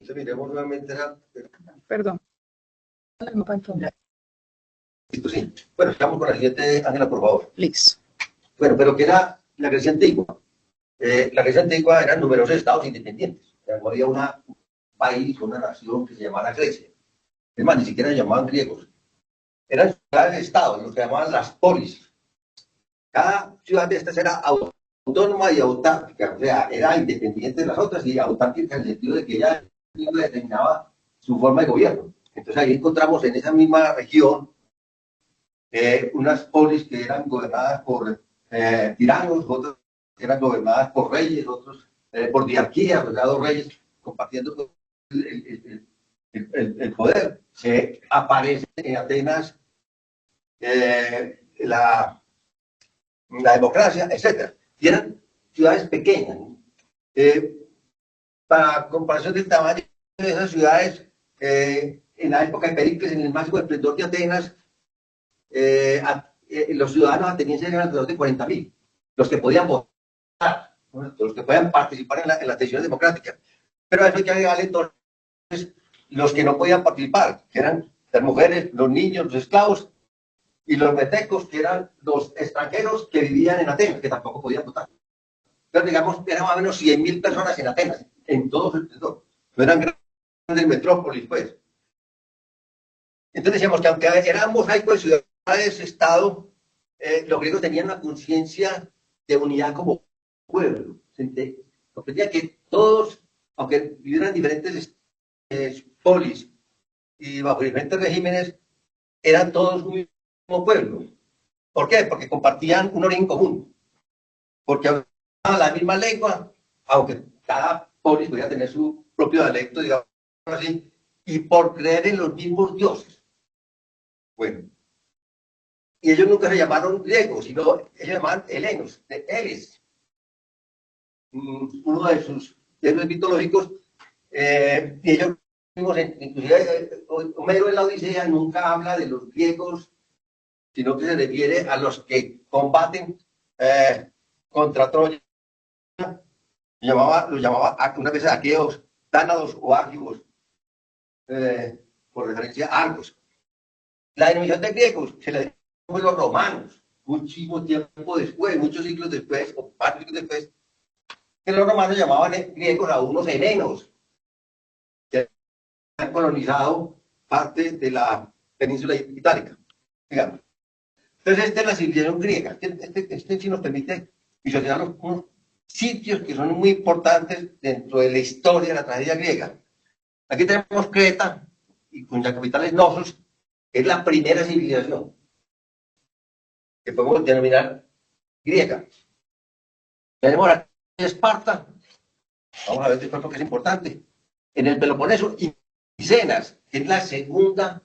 Entonces miremos nuevamente esa... Perdón. Listo, sí. Bueno, estamos con la siguiente, Ángela, por favor. Listo. Bueno, pero ¿qué era la Grecia antigua? La Grecia antigua eran numerosos estados independientes. O sea, no había un país, una nación que se llamara Grecia. Es más, ni siquiera se llamaban griegos. Eran ciudades-estados, lo que llamaban las polis. Cada ciudad de estas era autónoma y autárquica, o sea, era independiente de las otras y autárquica en el sentido de que ella determinaba su forma de gobierno. Entonces ahí encontramos en esa misma región unas polis que eran gobernadas por tiranos, otras que eran gobernadas por reyes, otros por diarquías, o sea, dos reyes compartiendo el poder. Aparece en Atenas la democracia, etc. Y eran ciudades pequeñas. Para comparación del tamaño de esas ciudades, en la época de Pericles, en el máximo esplendor de Atenas, los ciudadanos atenienses eran alrededor de 40.000, los que podían votar, los que podían participar en las decisiones democráticas. Pero a eso hay que agregarle entonces los que no podían participar, que eran las mujeres, los niños, los esclavos, y los metecos, que eran los extranjeros que vivían en Atenas, que tampoco podían votar. Entonces, digamos, eran más o menos 100.000 personas en Atenas, en todo su esplendor. No eran grandes metrópolis, pues. Entonces decíamos que aunque era mosaico de ciudades, estado, los griegos tenían una conciencia de unidad como pueblo. Comprendía que todos, aunque vivieran en diferentes polis y bajo diferentes regímenes, eran todos un mismo pueblo. ¿Por qué? Porque compartían un origen común. Porque hablaban la misma lengua, aunque cada polis podía tener su propio dialecto, digamos así, y por creer en los mismos dioses. Bueno, y ellos nunca se llamaron griegos, sino ellos se llamaban helenos, de Elis. Uno de sus héroes mitológicos, y ellos mismos, inclusive Homero en la Odisea nunca habla de los griegos, sino que se refiere a los que combaten contra Troya. Lo llamaba una vez aqueos, tánados o argivos, por referencia a Argos. La denominación de griegos se le dio a los romanos, muchísimo tiempo después, muchos siglos después, o varios siglos después, que los romanos llamaban griegos a unos helenos, que han colonizado parte de la península itálica, digamos. Entonces, esta es la civilización griega. Este sí nos permite visualizar unos sitios que son muy importantes dentro de la historia de la tragedia griega. Aquí tenemos Creta, y cuya capital es Knossos, que es la primera civilización que podemos denominar griega. Tenemos aquí Esparta, vamos a ver después porque es importante, en el Peloponeso, y Micenas, que es la segunda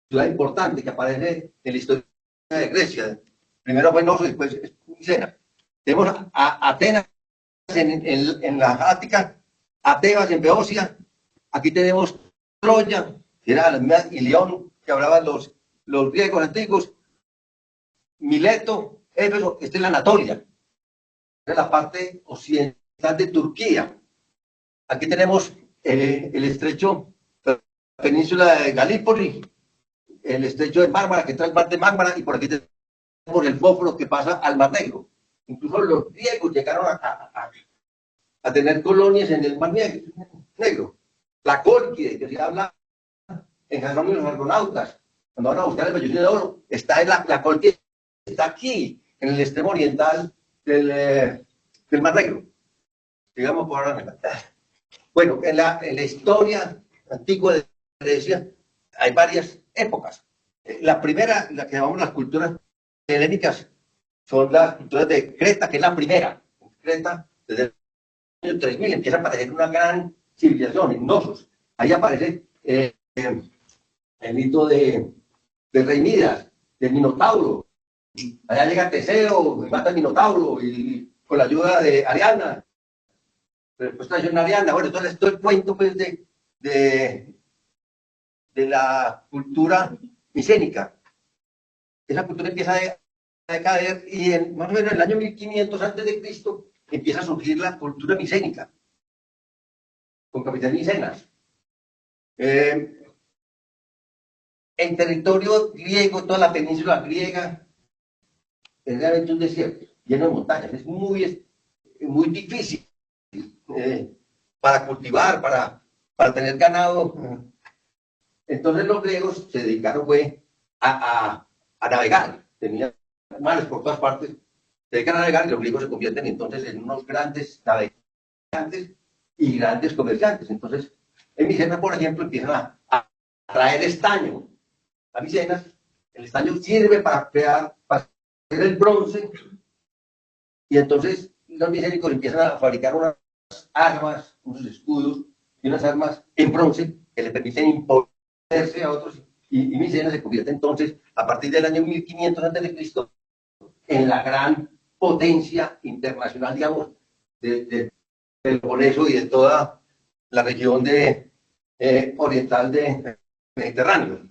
ciudad importante que aparece en la historia de Grecia. Primero fue Knossos, después es Micenas. Tenemos a Atenas en la Ática, a Tebas en Beocia, aquí tenemos Troya, que era la misma Ilión, que hablaban los griegos antiguos, Mileto, Éfeso, esta es la Anatolia, es la parte occidental de Turquía. Aquí tenemos el estrecho, la península de Galípoli, el estrecho de Mármara, que trae el mar de Mármara, y por aquí tenemos el Bósforo que pasa al Mar Negro. Incluso los griegos llegaron a tener colonias en el Mar Negro. La Cólquide, que se habla en Jasón y los Argonautas, cuando van a buscar el vellocino de oro, está en la Cólquide, está aquí, en el extremo oriental del Mar Negro. Digamos por ahora. Bueno, en la historia antigua de Grecia hay varias épocas. La primera, la que llamamos las culturas helénicas, son las culturas de Creta, que es la primera. Creta, desde el año 3000, empieza a aparecer una gran civilización, en Knossos. Ahí aparece el mito del rey Midas, del Minotauro. Allá llega Teseo, mata al Minotauro, y con la ayuda de Ariana, después trajeron a Ariana. Bueno, entonces todo el cuento pues, de la cultura micénica. Esa cultura empieza a decaer y más o menos en el año 1500 a.C. empieza a surgir la cultura micénica, con capitán Micenas. El territorio griego, toda la península griega, es realmente un desierto, lleno de montañas. Es muy difícil para cultivar, para tener ganado. Entonces los griegos se dedicaron fue a navegar. Tenían mares por todas partes. Se dedican a navegar y los griegos se convierten entonces en unos grandes navegantes y grandes comerciantes. Entonces, en Micenas, por ejemplo, empiezan a traer estaño a Micenas. El estaño sirve para hacer el bronce, y entonces los micénicos empiezan a fabricar unas armas, unos escudos y unas armas en bronce que le permiten imponerse a otros, y Micenas se convierte entonces, a partir del año 1500 a.C., en la gran potencia internacional, digamos, del Peloponeso y de toda la región oriental del Mediterráneo.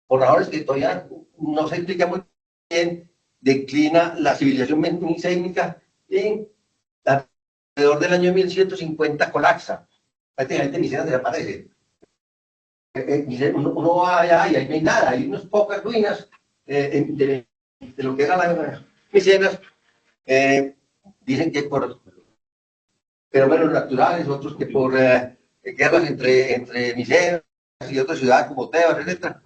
Por ahora es que todavía no se explica muy bien, declina la civilización micénica y alrededor del año 1150 colapsa. Prácticamente Micenas desaparece. Uno va allá y ahí no hay nada, hay unas pocas ruinas de lo que era la Micenas. Dicen que por fenómenos naturales, otros que por guerras entre Micenas y otras ciudades como Tebas, etc.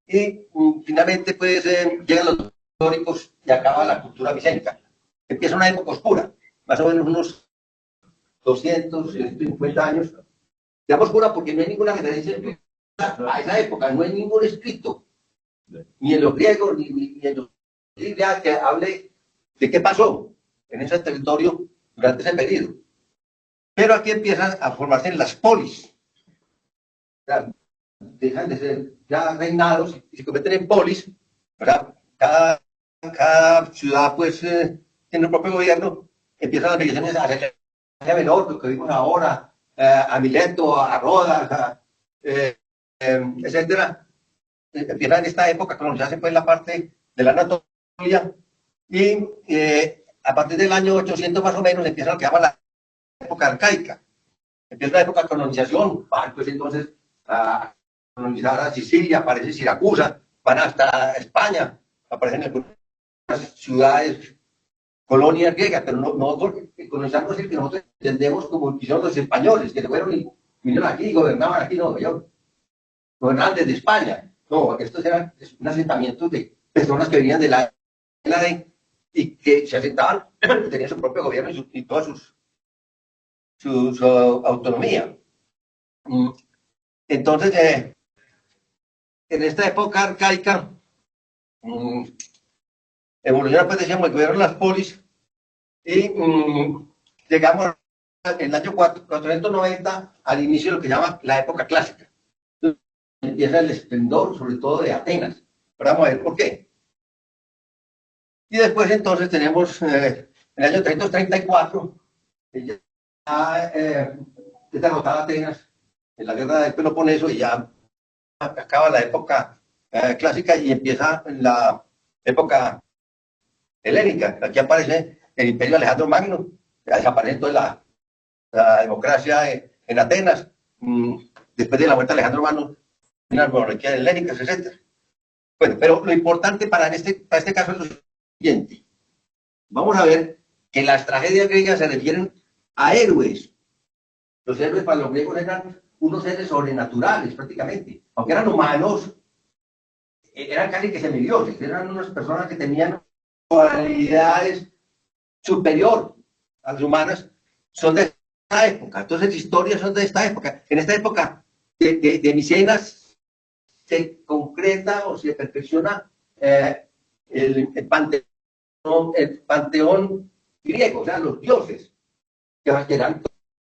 Y finalmente pues llegan los históricos y acaba la cultura micénica. Empieza una época oscura, más o menos unos 200, 150 años. Llamo oscura porque no hay ninguna referencia a esa época, no hay ningún escrito, ni en los griegos, ni en los griegos, que hable de qué pasó en ese territorio durante ese periodo. Pero aquí empiezan a formarse las polis. O sea, dejan de ser ya reinados y se convierten en polis, ¿verdad? Cada ciudad pues tiene el propio gobierno, empiezan las migraciones hacia menor, lo que vimos ahora, a Mileto, a Rodas, etcétera. Empieza en esta época colonizarse pues la parte de la Anatolia, y a partir del año 800 más o menos empieza lo que llama la época arcaica. Empieza la época de colonización, van pues entonces a colonizar a Sicilia, aparece Siracusa, van hasta España, aparecen algunas ciudades, colonias griegas, pero no colonizar no es decir que nosotros entendemos como hicieron los españoles, que se fueron y vinieron aquí y gobernaban aquí, no, gobernaban desde España. No, estos eran un asentamiento de personas que venían de la isla y que se asentaban, tenían su propio gobierno y toda su autonomía. Entonces, en esta época arcaica, evoluciona, pues decíamos, el gobierno de las polis, y llegamos en el año 490 al inicio de lo que llama la época clásica. Entonces, empieza el esplendor, sobre todo de Atenas. Pero vamos a ver por qué. Y después entonces tenemos el año 334, ya es derrotada Atenas en la guerra del Peloponeso, y ya acaba la época clásica y empieza la época helénica. Aquí aparece el imperio de Alejandro Magno, ya desaparece toda la democracia en Atenas. Después de la muerte de Alejandro Magno, una monarquía helénica, etc. Bueno, pero lo importante para este caso es lo siguiente. Vamos a ver que las tragedias griegas se refieren a héroes. Los héroes para los griegos eran unos seres sobrenaturales prácticamente, aunque eran humanos, eran casi que semidioses, eran unas personas que tenían cualidades superior a las humanas, son de esta época. Entonces, historias son de esta época. En esta época de Micenas se concreta o se perfecciona el panteón griego, o sea, los dioses, que eran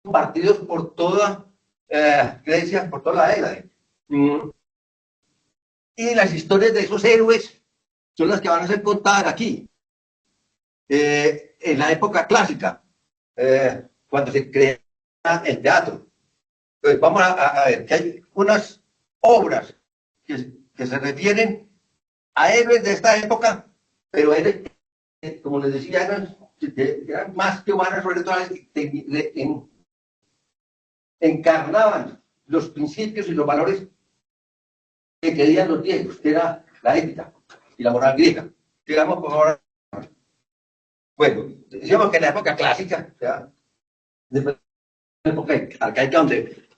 compartidos por toda Grecia, por toda la Hélade. Y las historias de esos héroes son las que van a ser contadas aquí. En la época clásica, cuando se crea el teatro. Entonces, vamos a ver que hay unas obras que se refieren a héroes de esta época, pero héroes, como les decía, eran más que humanas, sobre todo encarnaban los principios y los valores que creían los griegos, que era la ética y la moral griega. Digamos, por favor. Bueno, decíamos que en la época clásica, o sea, después de la época arcaica,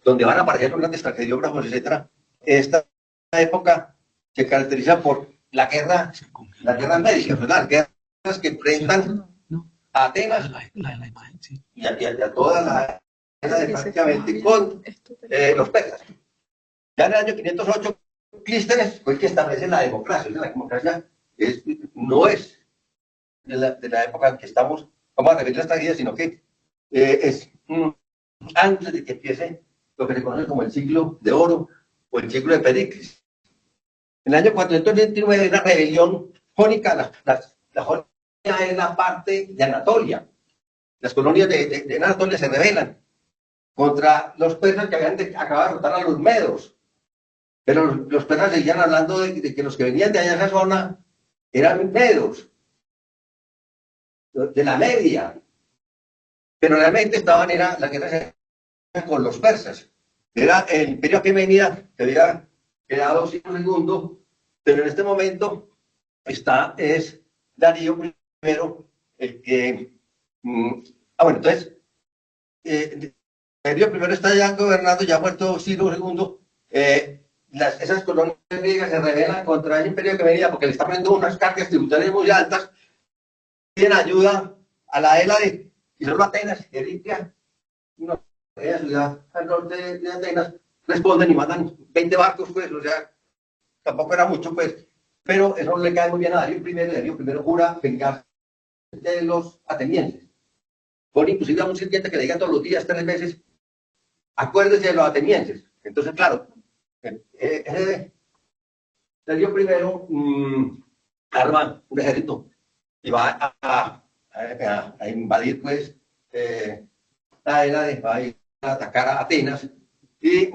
donde van a aparecer los grandes tragediógrafos, etcétera, esta época se caracteriza por la guerra médica, ¿verdad? Las guerras que enfrentan a Atenas y a toda la guerra prácticamente con los persas. Ya en el año 508, Clístenes fue el que establece la democracia. La democracia no es de la época en que estamos, vamos a referir a esta vida, sino que es antes de que empiece lo que se conoce como el siglo de oro o el siglo de Pericles. En el año 429 hay una rebelión jónica. La Jonia es la parte de Anatolia. Las colonias de Anatolia se rebelan contra los persas que habían acabado de derrotar a los medos. Pero los persas seguían hablando de que los que venían de allá de esa zona eran medos, de la Media. Pero realmente era la guerra con los persas. Era el imperio aquemenida que había quedado sin segundo, pero en este momento es Darío I el que... bueno, entonces, Darío I está ya gobernando, ya ha muerto Ciro II. Esas colonias griegas se rebelan contra el imperio aquemenida porque le están poniendo unas cargas tributarias muy altas, piden ayuda a la Hélade, y solo Atenas, Eritrea, una ciudad al norte de Atenas, responden y mandan 20 barcos, pues, o sea, tampoco era mucho, pues, pero eso no le cae muy bien a Darío I. Darío I jura vengarse de los atenienses. Pone inclusive a un sirviente que le diga todos los días, 3 veces, acuérdese de los atenienses. Entonces, claro, Darío I arma un ejército y va a invadir, pues, la Hélade, va a ir a atacar a Atenas y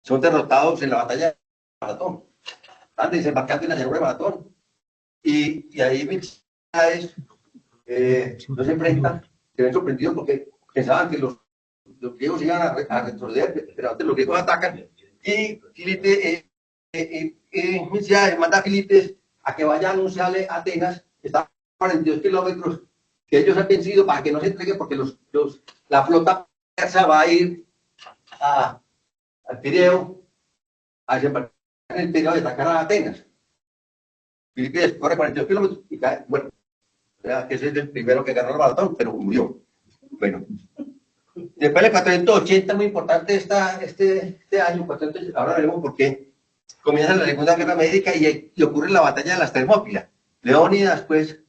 son derrotados en la batalla de Maratón. Están desembarcando en la llanura de Maratón y ahí militares no se enfrentan, se ven sorprendidos porque pensaban que los griegos iban a retroceder, pero antes los griegos atacan y Filipe manda a Filipe a que vaya a anunciarle a Atenas, que está a 42 kilómetros, que ellos han vencido para que no se entreguen porque la flota persa va a ir al Pireo a desembarcar en el Pireo y atacar a Atenas. Filipe corre 42 kilómetros y cae, bueno, que ese es el primero que ganó el maratón, pero murió. Bueno, después del 480, muy importante este año, 400, ahora veremos por qué, comienza la Segunda Guerra Médica y ocurre la batalla de las Termópilas. Leónidas, pues,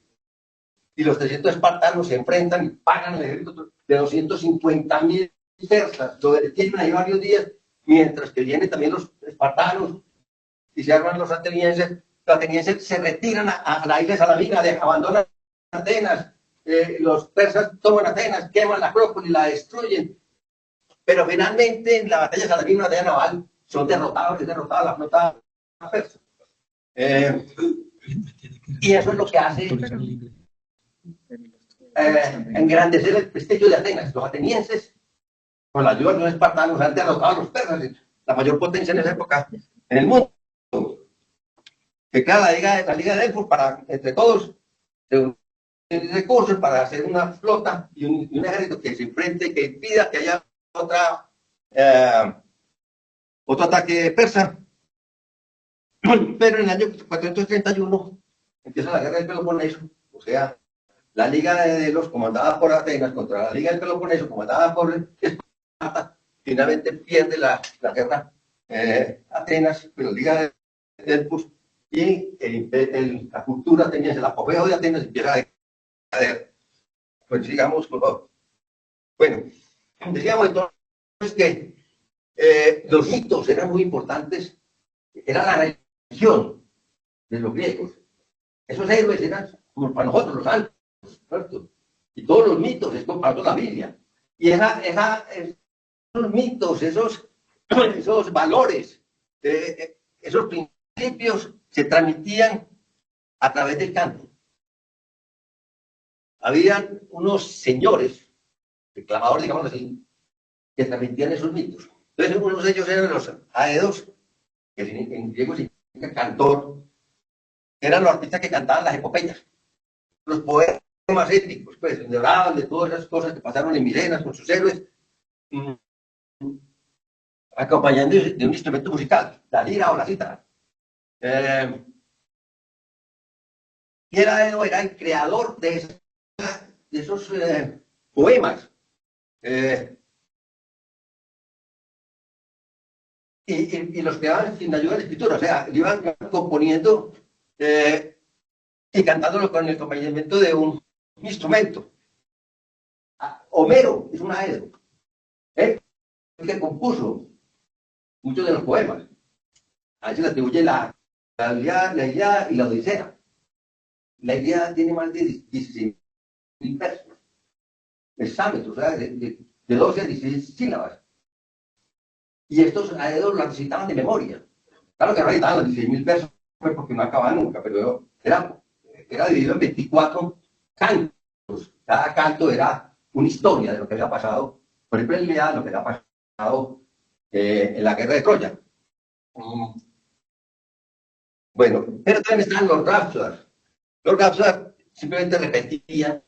y los 300 espartanos se enfrentan y pagan el ejército de 250.000 persas, lo detienen ahí varios días, mientras que vienen también los espartanos y se arman los atenienses. Los atenienses se retiran a la isla de Salamina, abandonan Atenas, los persas toman Atenas, queman la Acrópolis, la destruyen, pero finalmente en la batalla de Salamina, una batalla naval, son derrotados, es derrotada la flota persa. Y eso es lo que hace engrandecer el prestigio de Atenas. Los atenienses, con la ayuda de los espartanos, han derrotado a los persas, la mayor potencia en esa época en el mundo. Que crea la Liga de Delfos para, entre todos, recursos para hacer una flota y un ejército que se enfrente, que impida que haya otro ataque persa. Pero en el año 431 empieza la guerra del Peloponeso, o sea, la Liga de Delos, comandada por Atenas, contra la Liga del Peloponeso, comandada por Esparta, finalmente pierde la guerra Atenas, pero la Liga de Delfos, y la cultura ateniense, el apogeo de Atenas empieza a decaer. Pues sigamos, por favor. Bueno, decíamos entonces que los mitos eran muy importantes, era la religión de los griegos. Esos héroes eran como para nosotros los santos, ¿cierto? Y todos los mitos, es como para toda la Biblia. Y esos mitos, esos valores, esos principios se transmitían a través del canto. Habían unos señores, reclamadores, digamos así, que transmitían esos mitos. Entonces, unos de ellos eran los aedos, que en griego significa cantor, eran los artistas que cantaban las epopeyas, los poemas épicos, pues, donde hablaban de todas esas cosas que pasaron en Micenas con sus héroes, acompañando de un instrumento musical, la lira o la cítara. Y era el creador de esos poemas. Y los creaban sin ayuda de la escritura, o sea, iban componiendo y cantándolo con el acompañamiento de un instrumento. Homero es un aedo, el que compuso muchos de los poemas. A él se le atribuye la Ilíada y la Odisea. La Ilíada tiene más de 16.000 versos, hexámetros, o sea, de 12 a 16 sílabas. Y estos aedos la recitaban de memoria. Claro que no recitaban los 16.000 versos, pues porque no acababan nunca, pero era dividido en 24 cantos. Cada canto era una historia de lo que había pasado. Por ejemplo, en Ilíada, lo que había pasado en la guerra de Troya. Bueno, pero también están los Rhapsodas. Los Rhapsodas simplemente repetían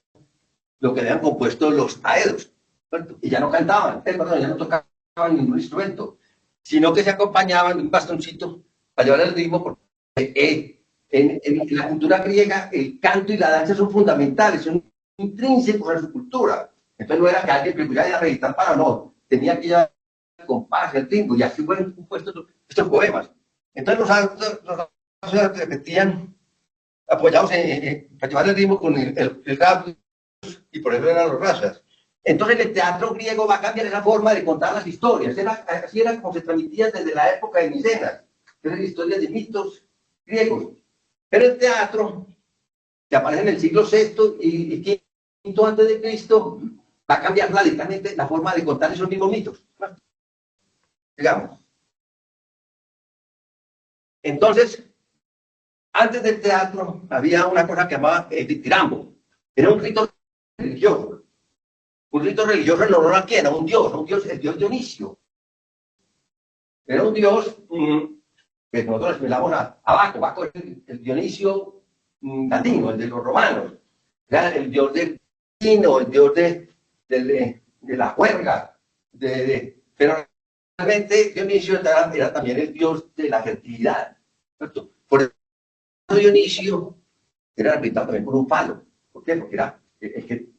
lo que habían compuesto los aedos, ¿cierto? Y ya no cantaban, perdón, ya no tocaban ningún instrumento, sino que se acompañaban de un bastoncito para llevar el ritmo, porque en la cultura griega el canto y la danza son fundamentales, son intrínsecos a su cultura. Entonces no era que alguien que pudiera reeditar para no, tenía que llevar el compás, el ritmo, y así fueron compuestos estos poemas. Entonces los repetían apoyados para llevar el ritmo con el rap, y por eso eran los razas. Entonces el teatro griego va a cambiar esa forma de contar las historias. Así era como se transmitían desde la época de Micenas. Eran historias de mitos griegos. Pero el teatro, que aparece en el siglo VI y V antes de Cristo, va a cambiar radicalmente la forma de contar esos mismos mitos. Digamos. Entonces, antes del teatro había una cosa que llamaba ditirambo. Era un rito religioso. Un rito religioso en honor a quién, a un dios, el dios Dionisio. Era un dios que nosotros miramos a Baco, el Dionisio latino, el de los romanos. Era el dios del vino, el dios de la juerga. Pero realmente Dionisio era también el dios de la fertilidad. ¿Cierto? Por eso Dionisio era representado también por un palo. ¿Por qué? Porque era el que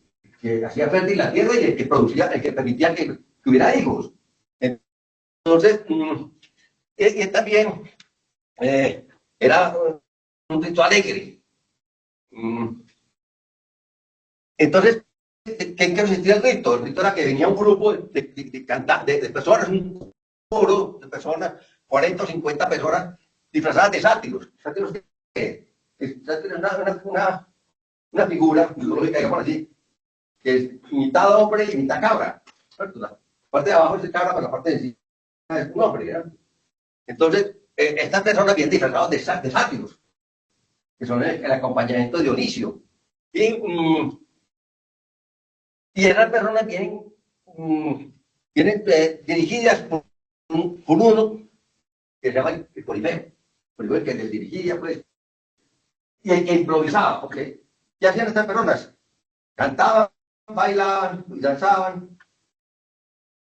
hacía fértil la tierra y el que producía, el que permitía que hubiera hijos. Entonces, y también era un rito alegre. Entonces, ¿qué consistía el rito? El rito era que venía un grupo de personas, un coro de personas, 40 o 50 personas disfrazadas de sátiros. ¿Sátiros qué? Sátiros es una figura mitológica, digamos así, que es mitad hombre y mitad cabra. La parte de abajo es el cabra, pero la parte de encima es un hombre. ¿verdad? Entonces, estas personas vienen disfrazadas de sátiros, que son el acompañamiento de Dionisio. Y esas personas vienen dirigidas por uno que se llama el Polifemo. El que les dirigía, pues, y el que improvisaba, porque ¿qué hacían estas personas? Cantaban, bailaban y danzaban,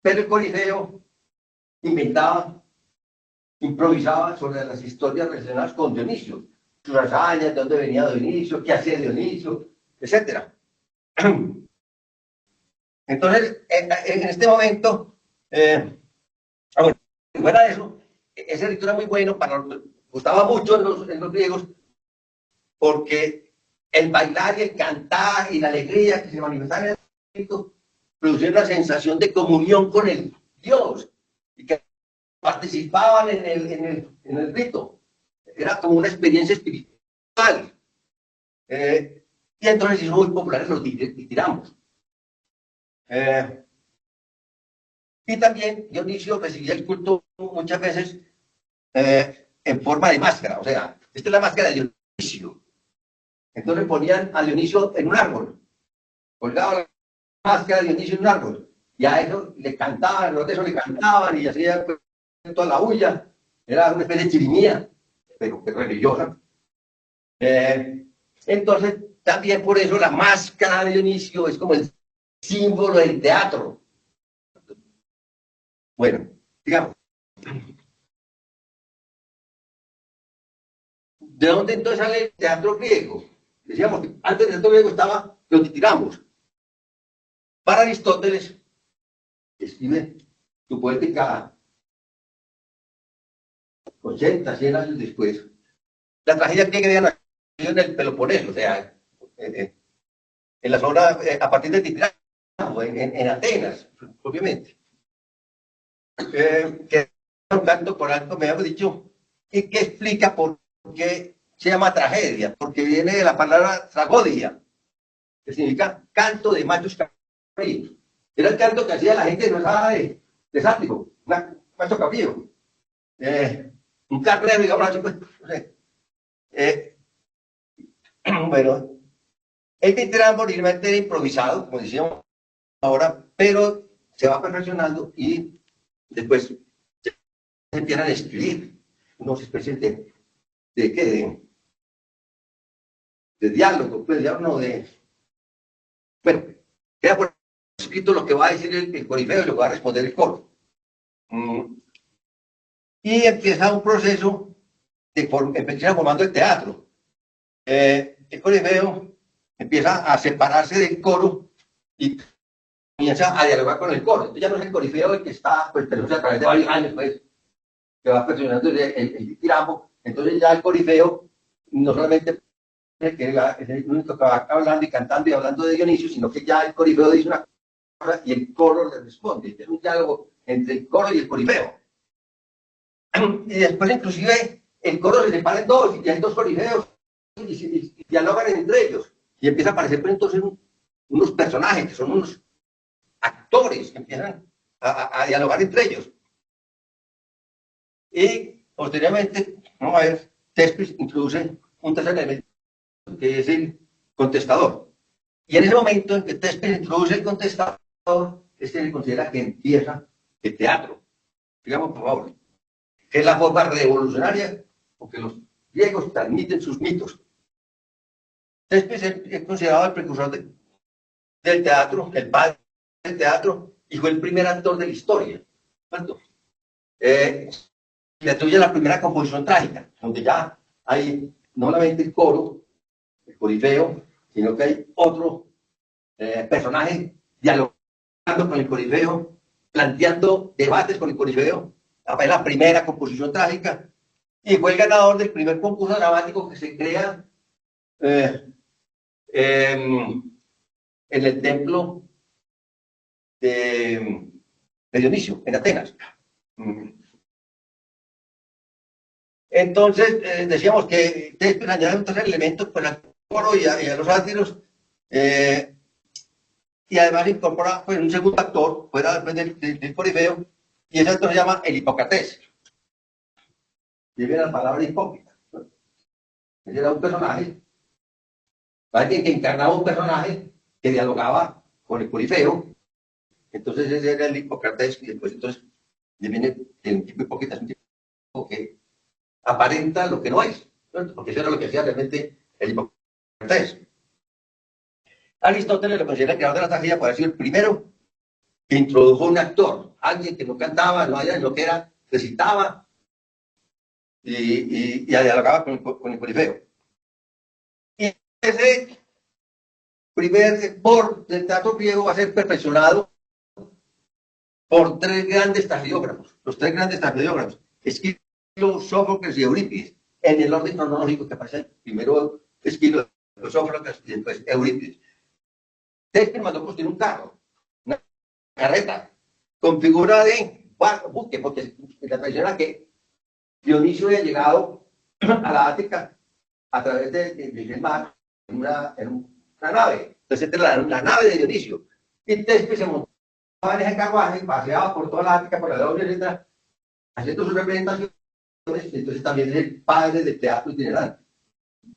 pero el Polifemo inventaba, improvisaba sobre las historias relacionadas con Dionisio, sus hazañas, de dónde venía Dionisio, qué hacía Dionisio, etc. Entonces, en este momento, fuera de eso, ese rito era muy bueno, gustaba mucho en los griegos, porque el bailar y el cantar y la alegría que se manifestaba en el rito producía una sensación de comunión con el Dios y que participaban en el rito. Era como una experiencia espiritual. Y entonces hizo muy populares los ditirambos. Y también Dionisio recibía el culto muchas veces en forma de máscara. O sea, esta es la máscara de Dionisio. Entonces ponían a Dionisio en un árbol. Colgaba la máscara de Dionisio en un árbol. y a eso le cantaban, los de eso le cantaban y hacía pues, toda la bulla. Era una especie de chirimía, pero religiosa. Entonces, también por eso la máscara de Dionisio es como el símbolo del teatro. Bueno, digamos, ¿de dónde entonces sale el teatro griego? Decíamos que antes del teatro griego estaba los ditirambos. Para Aristóteles, escribe su poética 80, 100 años después, la tragedia griega había nacido en el Peloponeso, o sea, en la zona, a partir de Titiramo, en Atenas, obviamente. Que es un canto por alto, me había dicho, y que explica por qué se llama tragedia, porque viene de la palabra tragodia, que significa canto de machos cabríos. Era el canto que hacía la gente de Sático, un macho cabrío. Un carnero, digamos, pues, no sé. Bueno, este tramo originalmente era improvisado, como decíamos ahora, pero se va perfeccionando y después se empiezan a escribir unas especies de, ¿qué? De diálogo, pues ya no de... Bueno, queda por escrito lo que va a decir el corifeo y lo que va a responder el coro. Y empieza un proceso empieza formando el teatro. El corifeo empieza a separarse del coro y comienza a dialogar con el coro. Entonces ya no es el corifeo el que está, pues, pero a través de varios años, pues, que va perfeccionando el tiramo. Entonces ya el corifeo no solamente es el único que va hablando y cantando y hablando de Dionisio, sino que ya el corifeo dice una cosa y el coro le responde. Es un diálogo entre el coro y el corifeo. Y después inclusive el coro se separa en dos y hay dos corifeos y dialogan entre ellos. Y empieza a aparecer pues, entonces unos personajes que son unos actores que empiezan a dialogar entre ellos. Y posteriormente, vamos a ver, Thespis introduce un tercer elemento que es el contestador. Y en ese momento en que Thespis introduce el contestador, es que se considera que empieza el teatro. Digamos, por favor, que es la forma revolucionaria porque los griegos transmiten sus mitos. Thespis es considerado el precursor del teatro, el padre del teatro, y fue el primer actor de la historia. Le atribuye la primera composición trágica, donde ya hay no solamente el coro, el corifeo, sino que hay otro personaje dialogando con el corifeo, planteando debates con el corifeo. Es la primera composición trágica y fue el ganador del primer concurso dramático que se crea en el templo de Dionisio, en Atenas. Entonces, decíamos que Shakespeare añade un tercer elemento pues, al coro y a los sátiros, y además incorpora pues, un segundo actor, fuera después del corifeo, y ese actor se llama el Hipócrates. Viene la palabra hipócrita. ¿No? Ese era un personaje, alguien que encarnaba un personaje que dialogaba con el corifeo. Entonces ese era el Hipócrates, y después entonces viene el tipo hipócrita, es un tipo que aparenta lo que no es, ¿no? Porque eso era lo que hacía realmente el Hipócrates. Aristóteles lo considera el creador de la tragedia por haber sido el primero que introdujo un actor, alguien que no cantaba, no que era, recitaba y dialogaba con el corifeo. Y ese primer por del teatro griego va a ser perfeccionado por tres grandes tragediógrafos, los tres grandes tragediógrafos, Esquilo, Sófocles y Eurípides, en el orden cronológico que aparece primero Esquilo, Sófocles y después Eurípides. Shakespeare mandó construir un carro, una carreta, con figura de buque, porque la tradición era que Dionisio había llegado a la Ática a través del mar en una nave. Entonces, esta era la nave de Dionisio. Y Shakespeare se montó en ese carruaje, paseaba por toda la Ática, por la doble letra, haciendo sus representaciones. Entonces, también es el padre del teatro itinerante.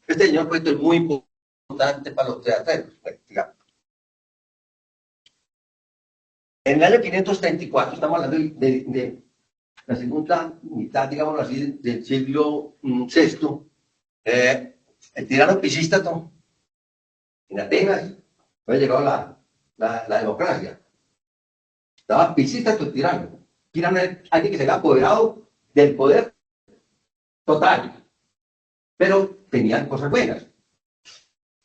Este señor puesto es muy importante para los teatreros, digamos. En el año 534, estamos hablando de la segunda mitad, digamos así, del siglo VI, el tirano Pisístrato, en Atenas, había llegado la democracia. Estaba Pisístrato el tirano. Tirano era alguien que se había apoderado del poder total, pero tenían cosas buenas.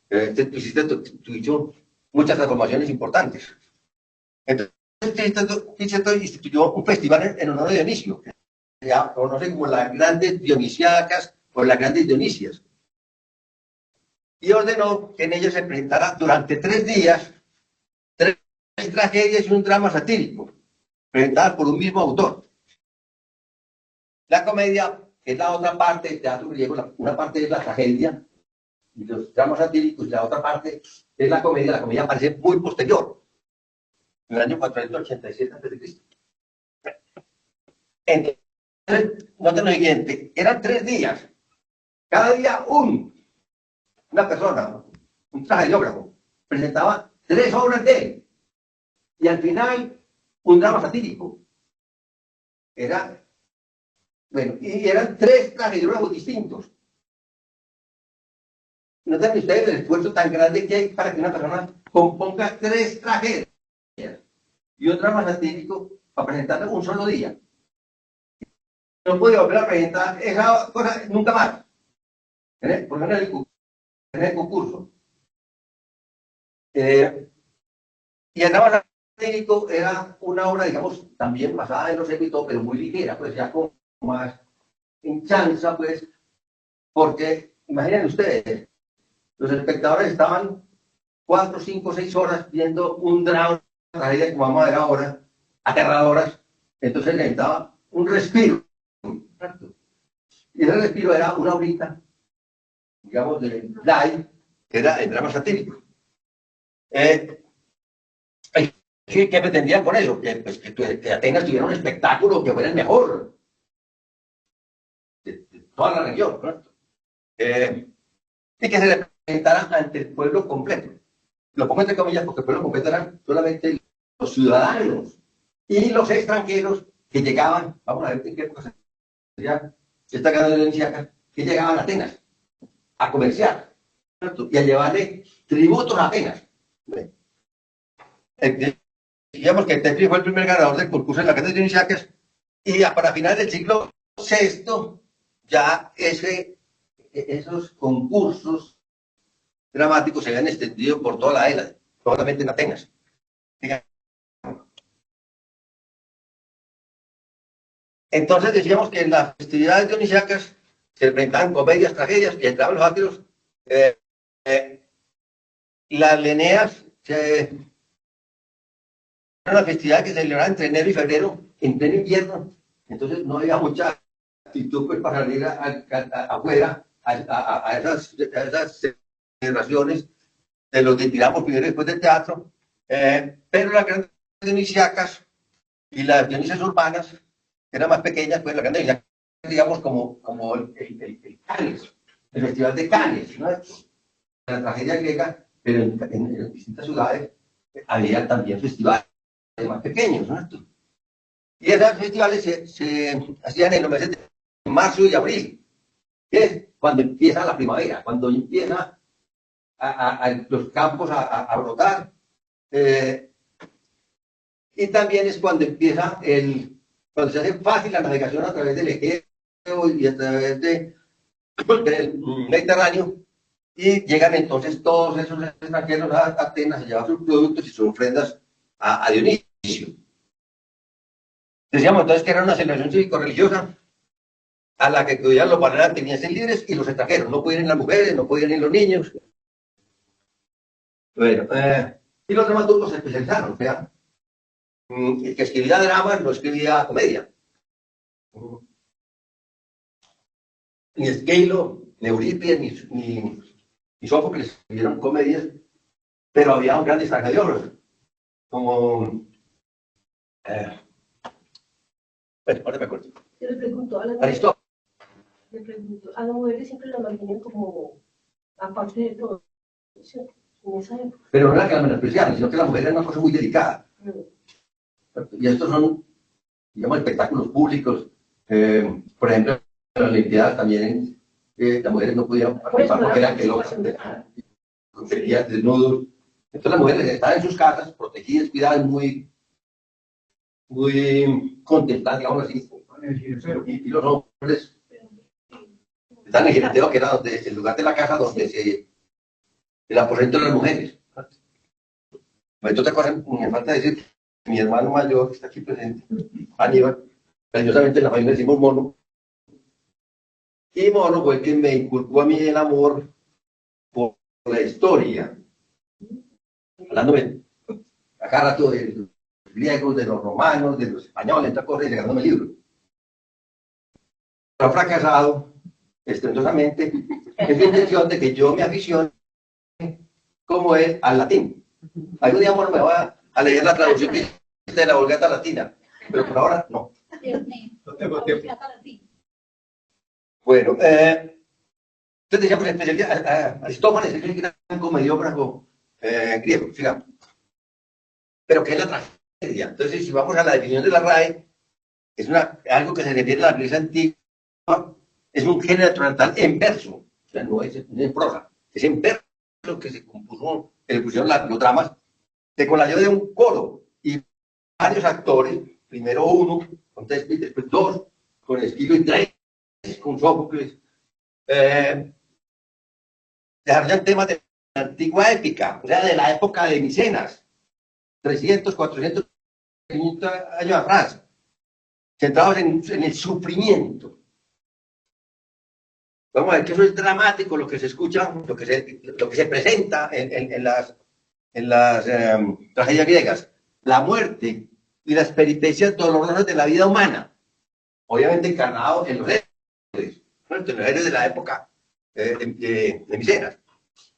Pisístrato tuvo muchas transformaciones importantes. Entonces, Pisístrato instituyó un festival en honor de Dionisio, que se conoce como las grandes Dionisiacas o las grandes Dionisias. Y ordenó que en ellas se presentara durante 3 días 3 tragedias y un drama satírico, presentadas por un mismo autor. La comedia es la otra parte del teatro griego, una parte es la tragedia y los dramas satíricos, y la otra parte es la comedia. La comedia aparece muy posterior, en el año 487 a.C. Entonces, noten lo siguiente, eran 3 días, cada día una persona, un tragediógrafo, presentaba 3 obras de él, y al final un drama satírico. Bueno, y eran 3 tragediógrafos distintos. Noten ustedes el esfuerzo tan grande que hay para que una persona componga 3 tragedias y un drama satírico para presentarlo un solo día. No puede volver a presentar esa cosa nunca más. Por ejemplo, en el concurso. Y el drama satírico era una obra, digamos, también basada en los hechos y todo, pero muy ligera, pues ya con más en chanza, pues, porque imaginen ustedes, los espectadores estaban 4, 5, 6 horas viendo un drama, una tragedia como vamos a ver ahora, aterradoras, entonces necesitaba un respiro. Y ese respiro era una horita, digamos, de live, que era el drama satírico. ¿Qué pretendían con eso? Que Atenas tuviera un espectáculo que fuera el mejor de toda la región, ¿no? Y que se le presentara ante el pueblo completo. Lo pongo entre comillas porque el pueblo completo eran solamente los ciudadanos y los extranjeros que llegaban, vamos a ver en qué época sería esta gran herencia, que llegaban a Atenas a comerciar, ¿cierto? Y a llevarle tributos a Atenas. Digamos que Temple fue el primer ganador del concurso de las grandes Dionisiacas, y para finales del siglo VI ya esos concursos dramáticos se habían extendido por toda la Hélade, solamente en Atenas. Entonces decíamos que en las festividades dionisiacas se presentaban comedias, tragedias, y entraban los sátiros. Las Leneas era una festividad que se celebraba entre enero y febrero, en pleno invierno. Entonces no había mucha actitud pues, para salir afuera a esas celebraciones de los que tiramos primero y después del teatro. Pero las grandes dionisiacas y las dionisas urbanas eran más pequeñas, pues las grandes dionisiacas, digamos, como el Cannes, el Festival de Cannes, ¿no? La tragedia griega, pero en distintas ciudades había también festivales más pequeños, ¿no? Y esos festivales se hacían en los meses de marzo y abril, que es cuando empieza la primavera, cuando empieza los campos a brotar. Y también es cuando empieza cuando se hace fácil la navegación a través del Egeo y a través del Mediterráneo, y llegan entonces todos esos extranjeros a Atenas a llevar sus productos y sus ofrendas a Dionisio. Decíamos entonces que era una celebración cívico-religiosa a la que acudían los atenienses libres y los extranjeros. No podían ir las mujeres, no podían ir los niños. Bueno, y los dramaturgos se especializaron, o sea, el que escribía dramas no escribía comedia. Ni Esquilo, ni Eurípides, ni Sófocles escribieron comedias, pero había un gran tragediógrafos, como... bueno, ahora me acuerdo. Yo le pregunto a las Aristóteles. A las mujeres siempre las mantienen como aparte de todo, ¿sí? En esa época. Pero no era que la menospreciaran, sino que la mujer era una cosa muy delicada. Y estos son, digamos, espectáculos públicos. Por ejemplo, en las Olimpiadas también las mujeres no podían participar porque eran pelosas, conseguían desnudos. Entonces las mujeres estaban en sus casas, protegidas, cuidadas, muy contempladas, digamos así. Y los hombres están en el jireteo, que era donde, el lugar de la casa donde el aposento de las mujeres. Otra cosa, me falta decir, mi hermano mayor, que está aquí presente, Aníbal, cariñosamente en la familia decimos Mono, y Mono fue el que me inculcó a mí el amor por la historia, hablándome acá rato de los griegos, de los romanos, de los españoles, esta cosa, y regalándome libros. Pero ha fracasado estrepitosamente en su intención de que yo me aficione como él al latín. Algún día, bueno, me voy a leer la traducción de la Vulgata Latina, pero por ahora no. No tengo tiempo. Bueno, entonces decíamos especialidad, Aristófanes es el gran comediógrafo griego, sigamos. Pero ¿qué es la tragedia? Entonces, si vamos a la definición de la RAE, es algo que se refiere a la Grecia antigua, es un género teatral en verso, o sea, no es en prosa, es en verso que se compuso, que le pusieron los dramas, con la ayuda de un coro y varios actores, primero uno, con Shakespeare, después dos, con Esquilo y tres, con Sófocles, desarrollan temas de la antigua épica, o sea, de la época de Micenas, 300, 400, 500 años atrás, centrados en el sufrimiento. Vamos a ver que eso es dramático, lo que se escucha, lo que se presenta en las tragedias griegas, la muerte y las peripecias dolorosas de la vida humana, obviamente encarnado en los héroes, en los héroes de la época de Micenas,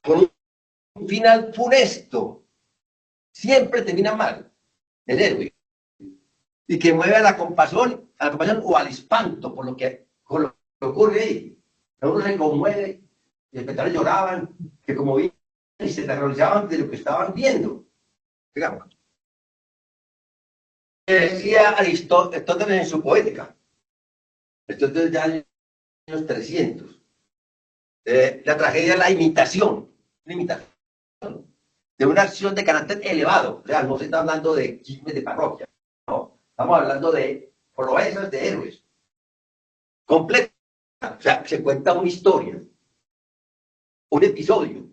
con un final funesto, siempre termina mal, el héroe, y que mueve a la compasión o al espanto por lo que ocurre ahí. Uno se conmueve, y los espectadores lloraban, que como vi, y se terrorizaban de lo que estaban viendo. Digamos. Decía Aristóteles en su poética, esto es desde años 300, la tragedia es la imitación de una acción de carácter elevado. O sea, no se está hablando de chismes de parroquia, no, estamos hablando de proezas de héroes, completas. O sea, se cuenta una historia, un episodio,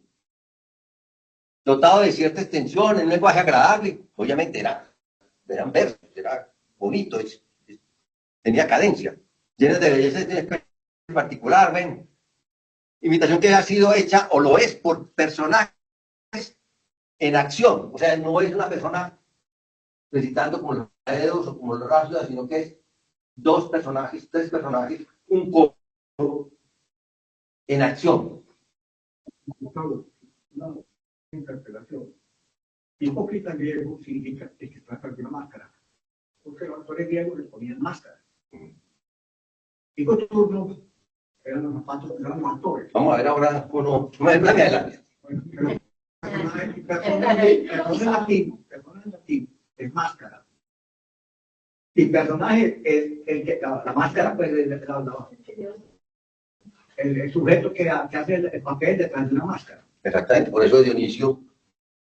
dotado de cierta extensión, en un lenguaje agradable, obviamente eran versos, era bonito, tenía cadencia, llena de belleza en particular, ven. Imitación que ha sido hecha o lo es por personajes en acción, o sea, no es una persona recitando como los dedos o como los rasgos, sino que es dos personajes, tres personajes, un coro en acción. Una interpelación. Hipócrita griego significa que se trata de una máscara, porque los actores griegos les ponían máscara. Y coturno eran los zapatos que eran los actores. Vamos a ver ahora uno, más adelante. Bueno, personaje en latín es máscara. Y personaje es el que la máscara, pues, el sujeto que hace el papel detrás de una máscara. Exactamente, por eso Dionisio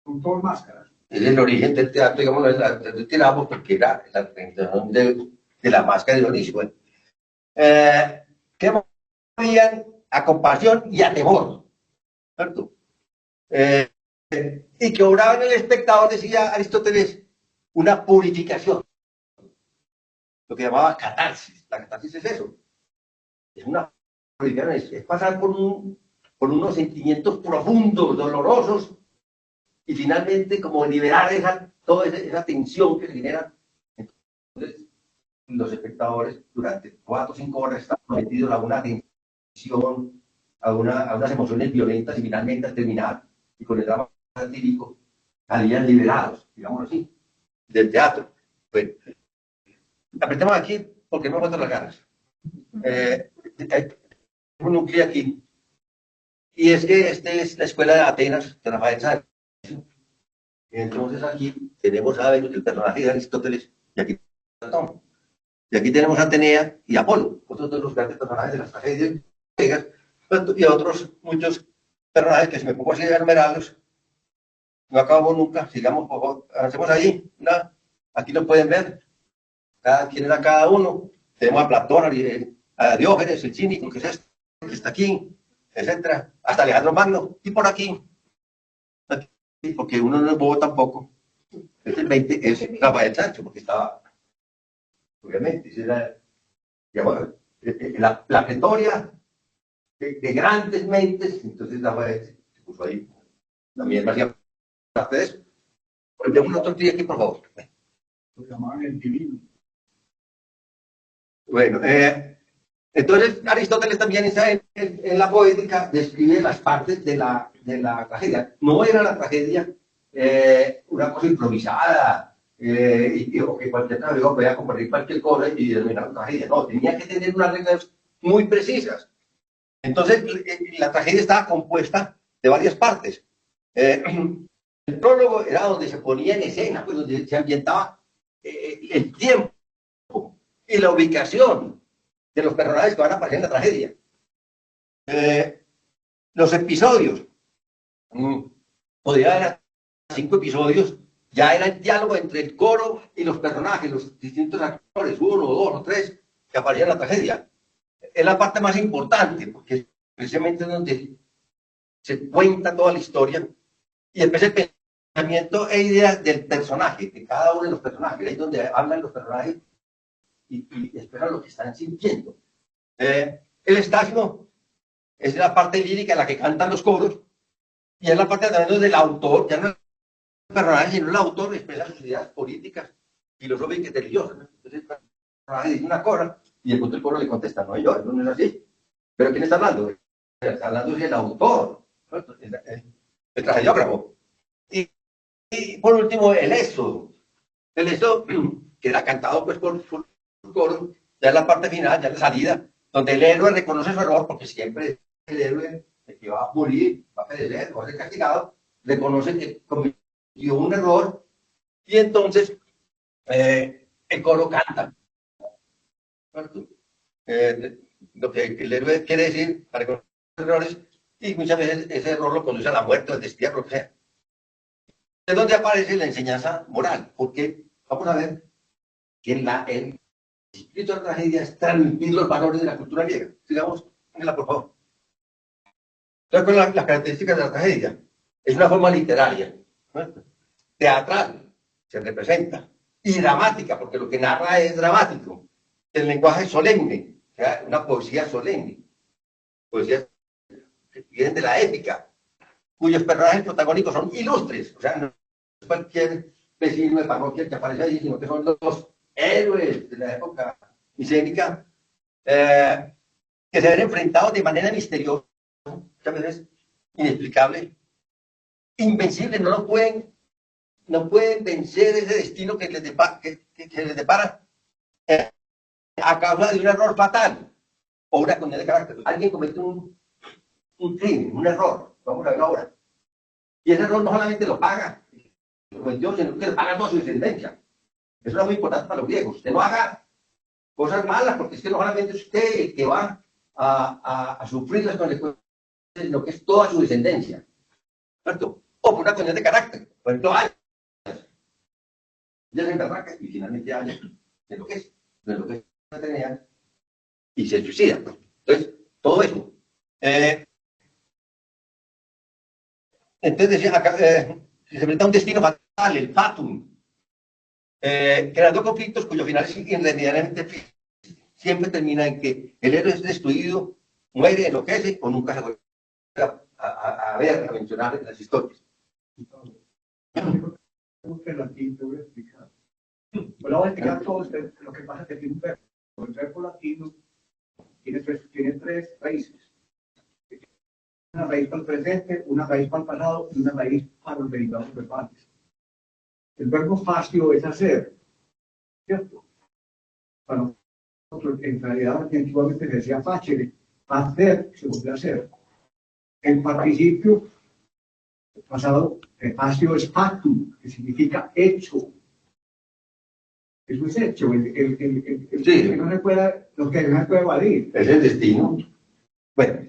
Son todas máscaras. es el origen del teatro, digamos, del teatro, porque era la representación de la máscara de Dionisio. Bueno. Que movían a compasión y a temor, ¿cierto? Y que obraban en el espectador, decía Aristóteles, una purificación, lo que llamaba catarsis. La catarsis es eso, es una purificación, es pasar por unos sentimientos profundos, dolorosos, y finalmente como liberar toda esa tensión que se genera. Entonces, los espectadores durante 4 o 5 horas están sometidos a una tensión, a unas emociones violentas, y finalmente al terminar, y con el drama satírico, salían liberados, digamos así, del teatro. Bueno, apretemos aquí porque no me aguanto las ganas. Hay un núcleo aquí, y es que esta es la escuela de Atenas, de Rafael Sáenz. Entonces aquí tenemos a Venus, el personaje de Aristóteles, y aquí Platón. Y aquí tenemos a Atenea y Apolo, otros de los grandes personajes de las tragedias griegas, y otros muchos personajes que si me pongo así de enumerarlos, no acabo nunca. Sigamos, por favor, avancemos ahí. Aquí lo pueden ver, quién era cada uno. Tenemos a Platón, a Diógenes, el cínico, que es este, que está aquí, etcétera, hasta Alejandro Magno, y por aquí, porque uno no es bobo tampoco. El 20 es Rafael Sancho, porque estaba, obviamente, esa era, digamos, la pletoria de grandes mentes. Entonces Rafael se puso ahí, también hacía parte de eso. Ponte un otro día aquí, por favor. Lo llamaban el divino. Bueno, entonces Aristóteles también en la poética describe las partes de la tragedia. No era la tragedia una cosa improvisada, o que cualquier traductor podía compartir cualquier cosa y determinar la tragedia. No, tenía que tener unas reglas muy precisas. Entonces, la tragedia estaba compuesta de varias partes. El prólogo era donde se ponía en escena, pues donde se ambientaba el tiempo y la ubicación de los personajes que van a aparecer en la tragedia. Los episodios, podría haber 5 episodios, ya era el diálogo entre el coro y los personajes, los distintos actores, 1, 2 o 3, que aparecían en la tragedia. Es la parte más importante, porque es precisamente donde se cuenta toda la historia y después el pensamiento e ideas del personaje, de cada uno de los personajes, ahí es donde hablan los personajes y expresan lo que están sintiendo. El estagno es la parte lírica en la que cantan los coros y es la parte también del autor, ya no es el personaje, sino el autor expresa sus ideas políticas, filosóficas y religiosas. Entonces el personaje dice una cosa y el coro le contesta, no, yo, eso no es así. ¿Pero quién está hablando? Está hablando es el autor, el tragediógrafo. Y por último, el éxodo. El éxodo que era cantado pues por coro, ya en la parte final, ya en la salida, donde el héroe reconoce su error, porque siempre el héroe que va a morir, va a perecer, va a ser castigado, reconoce que cometió un error y entonces el coro canta. Lo que el héroe quiere decir para reconocer errores, y muchas veces ese error lo conduce a la muerte, al destierro, lo que sea. Es donde aparece la enseñanza moral, porque vamos a ver que el espíritu de la tragedia es transmitir los valores de la cultura griega. Sigamos, por favor. Entonces, ¿cuáles son las características de la tragedia? Es una forma literaria, ¿no? Teatral, se representa, y dramática, porque lo que narra es dramático. El lenguaje es solemne, o sea, una poesía solemne, poesías que vienen de la épica, cuyos personajes protagónicos son ilustres, o sea, no es cualquier vecino de parroquia que aparece ahí, sino que son los héroes de la época micénica, que se ven enfrentados de manera misteriosa, muchas veces inexplicable, invencible, no pueden vencer ese destino que les depara a causa de un error fatal o una condena de carácter. Alguien comete un crimen, un error, vamos a ver ahora, y ese error no solamente lo paga, sino que lo paga toda su descendencia. Eso es muy importante para los griegos. Usted no haga cosas malas, porque es que no solamente es usted el que va a sufrir las consecuencias, sino que es toda su descendencia, ¿cierto? O por una cuestión de carácter. Por ejemplo, ya se embarraca y finalmente haya de lo que es Atenea y se suicida. Entonces, todo eso. Entonces decía acá, se enfrenta a un destino fatal, el fatum, creando conflictos cuyo final es irremediablemente siempre termina en que el héroe es destruido, muere, enloquece o nunca se vuelve a ver, a mencionar en las historias. Latín, te voy a explicar. Bueno, voy a explicar todo lo que pasa que tiene un verbo. El verbo latino tiene tres raíces. Una raíz para el presente, una raíz para el pasado y una raíz para los derivados verbales. El verbo facio es hacer, ¿cierto? Para nosotros, en realidad, antiguamente se decía facere, hacer se volvió a hacer. El participio pasado, facio es factum, que significa hecho. Es un hecho, Sí. que no se pueda, lo que no se puede evadir. Es el destino. Bueno,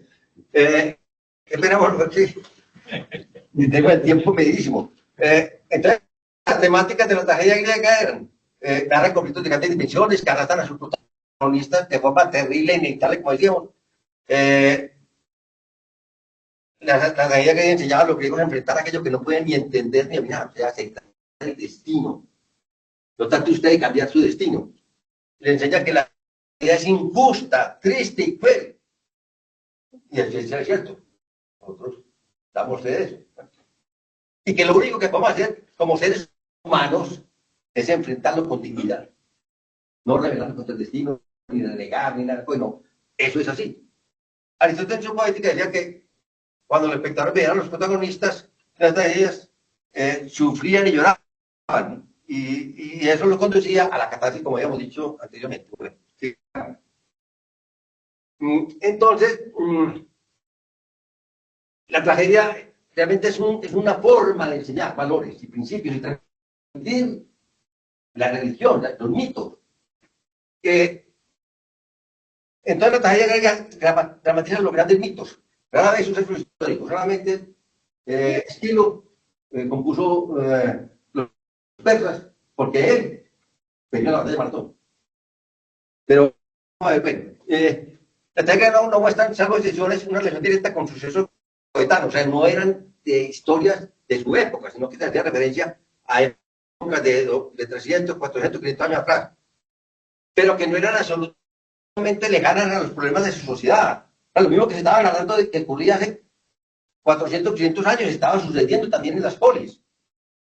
qué pena, porque y tengo el tiempo medísimo. Entonces, las temáticas de la tragedia griega eran narran conflictos de grandes dimensiones que arrastran a sus protagonistas de forma terrible e inevitable, como decíamos. La tragedia griega enseñaba a los griegos a enfrentar aquello que no pueden ni entender ni dominar, o sea, aceptar el destino. No trate usted de cambiar su destino. Le enseña que la vida es injusta, triste y cruel. Y eso es cierto. Nosotros damos fe de eso. Y que lo único que podemos hacer como seres humanos es enfrentarlo con dignidad. No rebelarnos contra el destino, ni renegar, ni nada. Bueno, eso es así. Aristóteles en su poética decía que cuando los espectadores veían a los protagonistas de las tragedias, sufrían y lloraban. Y eso lo conducía a la catarsis, como habíamos dicho anteriormente. Bueno, sí. Entonces, la tragedia realmente es una forma de enseñar valores y principios y transmitir la religión, los mitos. Entonces la tragedia griega dramatiza los grandes mitos, rara vez sucesos históricos, solamente Esquilo compuso los persas, porque él venía a la batalla de Maratón. Pero, bueno, la tragedia no muestra, salvo excepciones, una relación directa con sucesos coetanos, o sea, no eran historias de su época, sino que hacía referencia a épocas de 300, 400, 500 años atrás, pero que no eran absolutamente lejanas a los problemas de su sociedad. Lo mismo que se estaba hablando de que ocurría hace 400, 500 años, estaba sucediendo también en las polis.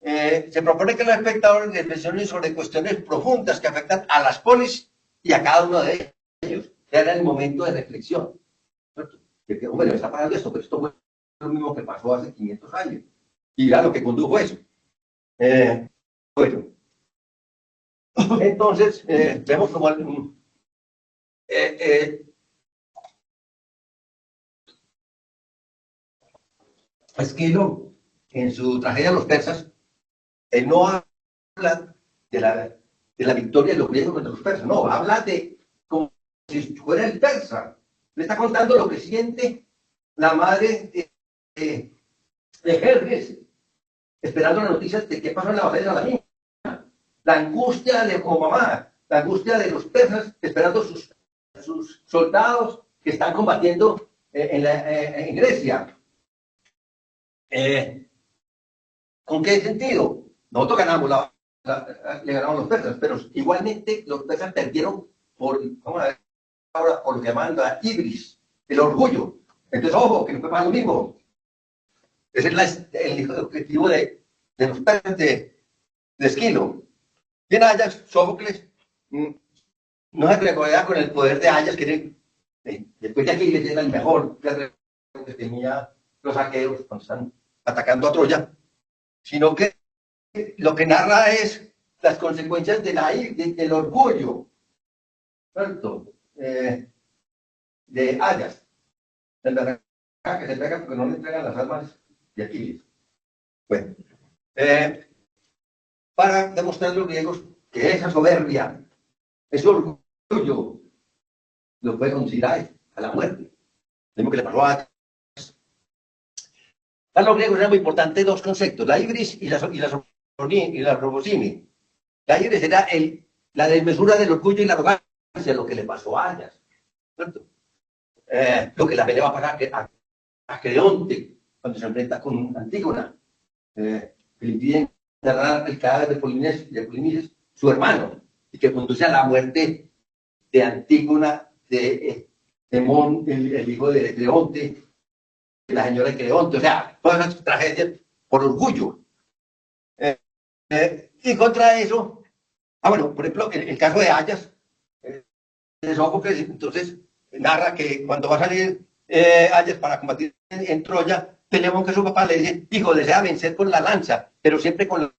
Se propone que los espectadores reflexionen sobre cuestiones profundas que afectan a las polis y a cada uno de ellos. Era el momento de reflexión. Que, hombre, me está pasando esto, pero esto fue lo mismo que pasó hace 500 años. Y era lo que condujo eso. Bueno, entonces, vemos como Esquilo, en su tragedia de los persas, él no habla de la victoria de los griegos contra los persas, no, habla de como si fuera el persa. Le está contando lo que siente la madre de Jerjes, esperando las noticias de qué pasó en la batalla de la niña. La angustia de como mamá, la angustia de los persas esperando sus soldados que están combatiendo en Grecia. ¿Con qué sentido? Nosotros ganamos le ganamos los persas, pero igualmente los persas perdieron vamos a ver ahora, por lo que llaman la ibris, el orgullo. Entonces, ojo, que no fue para lo mismo. Ese es el objetivo de los persas de Esquilo. Y en Ajax, Sófocles no se recuerda con el poder de Ajax, que después de Aquiles era el mejor que tenía los aqueos cuando están atacando a Troya, sino que lo que narra es las consecuencias del orgullo, ¿cierto? De Ajax, del que se pega porque no le entregan las armas de Aquiles. Bueno, para demostrar a los griegos que esa soberbia, ese orgullo, lo puede conducir a la muerte. Lo mismo que le pasó a Ajax. Para los griegos era muy importante dos conceptos, la ibris y la robosimi. La ibris era la desmesura del orgullo y la arrogancia, lo que le pasó a Ajax, ¿cierto? Lo que la pelea va a pasar a Creonte cuando se enfrenta con Antígona, que le impiden enterrar el cadáver de Polinices, su hermano, y que conduce a la muerte de Antígona, de Temón, el hijo de Creonte, la señora de Creonte, o sea, todas esas tragedias por orgullo. Y contra eso, bueno, por ejemplo, el caso de Ajax, Sófocles, entonces narra que cuando va a salir Ajax para combatir en Troya, Telamón, que su papá le dice, hijo, desea vencer con la lanza, pero siempre con la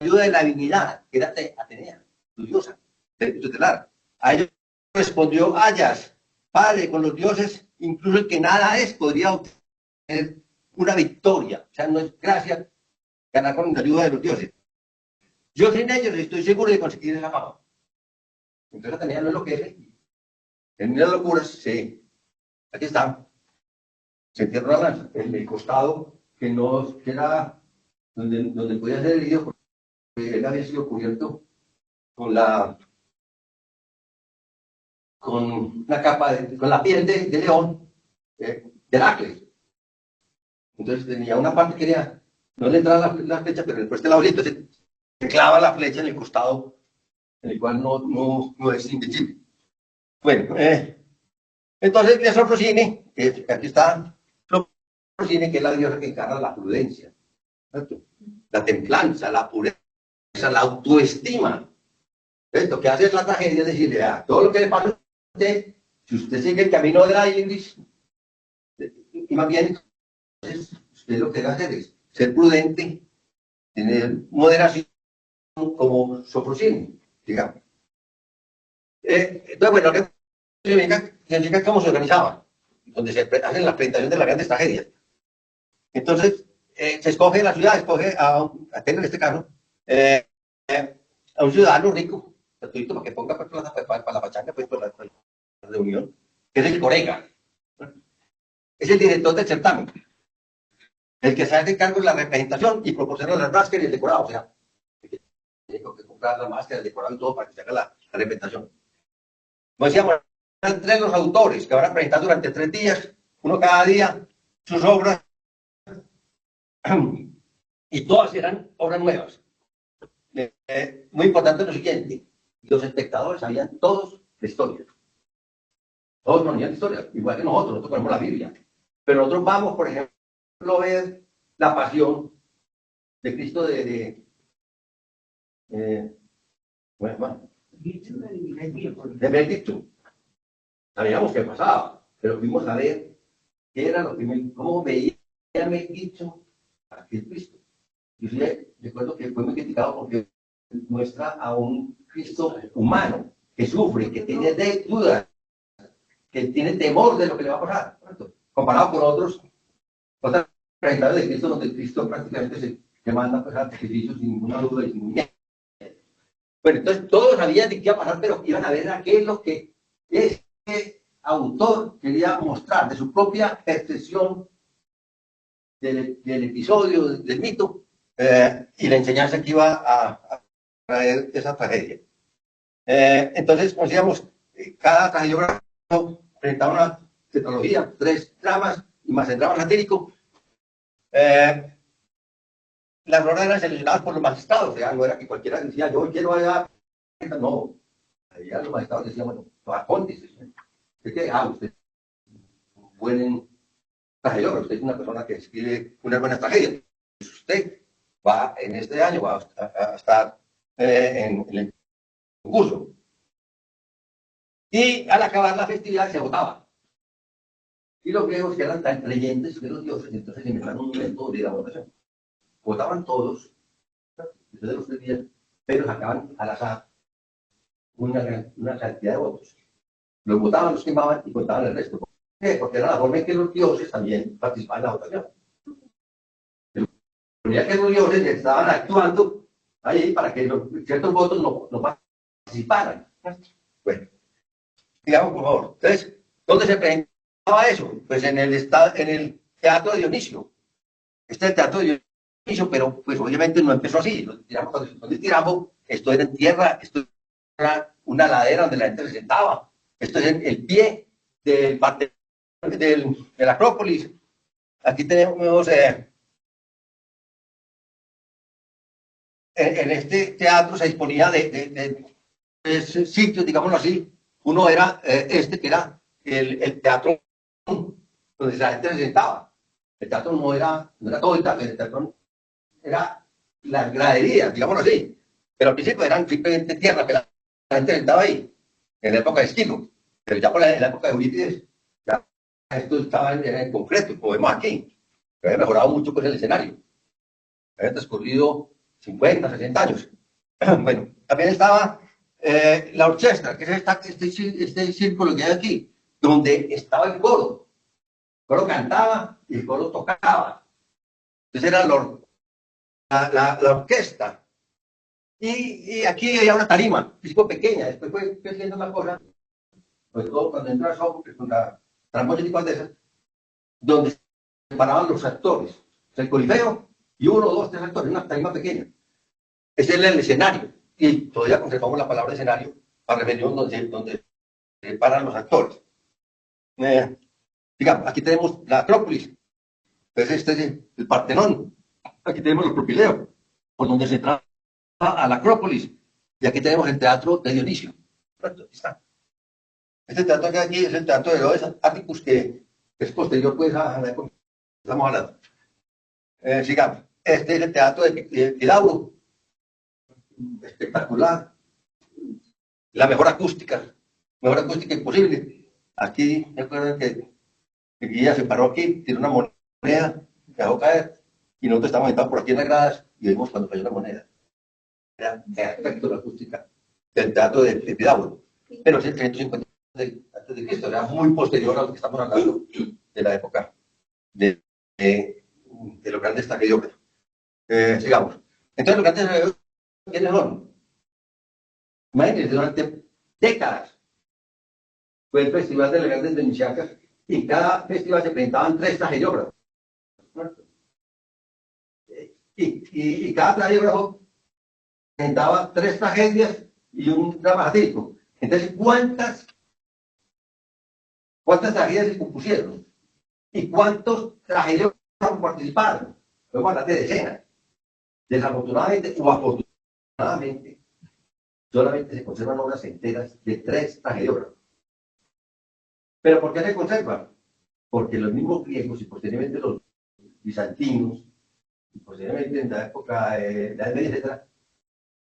ayuda de la divinidad, que era Atenea, su diosa, tutelar. A ello respondió Ajax, padre, con los dioses, incluso el que nada es, podría obtener una victoria. O sea, no es gracia ganar con la ayuda de los dioses. Yo sin ellos estoy seguro de conseguir esa fama. Entonces tenía no enloquece. En una locura, sí. Aquí está. Se entierra en el costado que no, que era donde podía ser herido, porque él había sido cubierto con con una capa con la piel de león, de Heracles. Entonces tenía una parte que quería, no le entraba la flecha, pero después de la orilla, entonces se clava la flecha en el costado, en el cual no es indecible. Bueno, entonces de Sofrosine, aquí está Sofrosine, que es la diosa que encarna la prudencia, ¿cierto? La templanza, la pureza, la autoestima. Lo que hace es la tragedia, es decirle, todo lo que le pasa a usted, si usted sigue el camino de la Iris, y más bien, entonces, usted lo que debe hacer es ser prudente, tener moderación como Sofrosine, digamos. Entonces, bueno, ¿qué significa cómo se organizaba? Donde se hacen las presentaciones de las grandes tragedias. Entonces, se escoge la ciudad, escoge a tener en este caso, a un ciudadano rico, gratuito, para que ponga plata para la pachanga, pues, para la reunión, que es el Corega. Es el director del certamen, el que se hace cargo de la representación y proporciona las máscaras y el decorado, o sea, tiene que comprar las máscaras, el decorado y todo para que se haga la representación. Como decíamos, eran tres los autores que van a presentar durante 3 días, uno cada día, sus obras, y todas eran obras nuevas. Muy importante lo siguiente, los espectadores sabían todos de historia. Todos conocían de historia, igual que nosotros ponemos la Biblia. Pero nosotros vamos, por ejemplo, a ver la pasión de Cristo bueno, de Benedicto. Sabíamos qué pasaba, pero fuimos a ver qué era lo que cómo veía Benedicto a Cristo. Yo recuerdo que fue muy criticado porque muestra a un Cristo humano que sufre, que tiene dudas, que tiene temor de lo que le va a pasar, ¿cierto? Comparado con otras presentaciones de Cristo, donde Cristo prácticamente se manda pues, a sacrificios sin ninguna duda y sin ningún miedo. Bueno, entonces todos sabían de qué iba a pasar, pero iban a ver a qué es lo que este autor quería mostrar de su propia percepción del episodio, del mito, y la enseñanza que iba a traer esa tragedia. Entonces, como decíamos, cada tragedia presentaba una tetralogía, 3 dramas y más el drama satírico. Las obras eran seleccionadas por los magistrados, o sea, no era que cualquiera decía, yo quiero allá, no, allá los magistrados decían, bueno, los arcontes, usted que, usted es un buen tragediógrafo, usted es una persona que escribe unas buenas tragedias, usted va, en este año, va a estar en el concurso. Y al acabar la festividad se votaba. Y los griegos que eran tan creyentes de los dioses, entonces inventaron un método de la votación. Votaban todos, después de los 3 días, pero sacaban al azar una cantidad de votos. Los votaban, los quemaban y contaban el resto. ¿Por qué? Porque era la forma en que los dioses también participaban en la votación. Ya que los dioses estaban actuando ahí para que ciertos votos no participaran. Bueno, digamos, por favor. Entonces, ¿dónde se presentaba eso? Pues en el Teatro de Dionisio. Este es el Teatro de Dionisio, pero pues obviamente no empezó así. Cuando tiramos, esto era en tierra, esto era una ladera donde la gente se sentaba. Esto es el pie de la Acrópolis. Aquí tenemos en este teatro se disponía de sitios, digámoslo así. Uno era que era el teatro donde la gente se sentaba. El teatro no era todo el teatro era las graderías, digámoslo así. Pero al principio eran simplemente tierra, que la gente se sentaba ahí, en la época de Esquilo. Pero ya en la época de Eurípides, ya esto estaba en concreto, como vemos aquí. Pero había mejorado mucho pues, el escenario. Había transcurrido 50, 60 años. Bueno, también estaba la orquesta, que es este círculo que hay aquí, donde estaba el coro. El coro cantaba y el coro tocaba. Entonces era la orquesta. Y aquí había una tarima, físico pequeña, después fue creciendo la cosa, sobre todo cuando entró a Sófocles con la tramoya y cosas de esas, donde se paraban los actores, o sea, el Coliseo y uno, dos, tres actores, una tarima pequeña. Ese era el escenario, y todavía conservamos la palabra escenario para referirnos donde se paran los actores. Digamos, aquí tenemos la Acrópolis, pues este es el Partenón, aquí tenemos el Propileo, por donde se entra a la Acrópolis, y aquí tenemos el Teatro de Dionisio. Aquí está. Este teatro que aquí es el Teatro de Herodes Atticus, que es posterior pues a la época que estamos hablando. Sigamos. Este es el Teatro de Pidauro, espectacular, la mejor acústica imposible. Aquí, recuerden que el guía se paró aquí, tiró una moneda, dejó caer, y nosotros estábamos sentados por aquí en las gradas y vimos cuando cayó la moneda. Era perfecto la acústica del Teatro de Pidauro. Pero es el 350 antes de Cristo, era muy posterior a lo que estamos hablando de la época de los grandes tragediógrafos. Sigamos. Entonces, los grandes tragediógrafos, ¿quiénes son? Imagínense, durante décadas fue el Festival de Elegantes de Michiacas y cada festival se presentaban 3 tragediógrafos. Y cada tragediógrafo presentaba 3 tragedias y un drama satírico. Entonces, ¿cuántas tragedias se compusieron? ¿Y cuántos tragediógrafos participaron? Podemos hablar de decenas. Desafortunadamente o afortunadamente, solamente se conservan obras enteras de 3 tragediógrafos. ¿Pero por qué se conservan? Porque los mismos griegos y posteriormente los bizantinos, y posteriormente en la época de la Edad Media, etc.,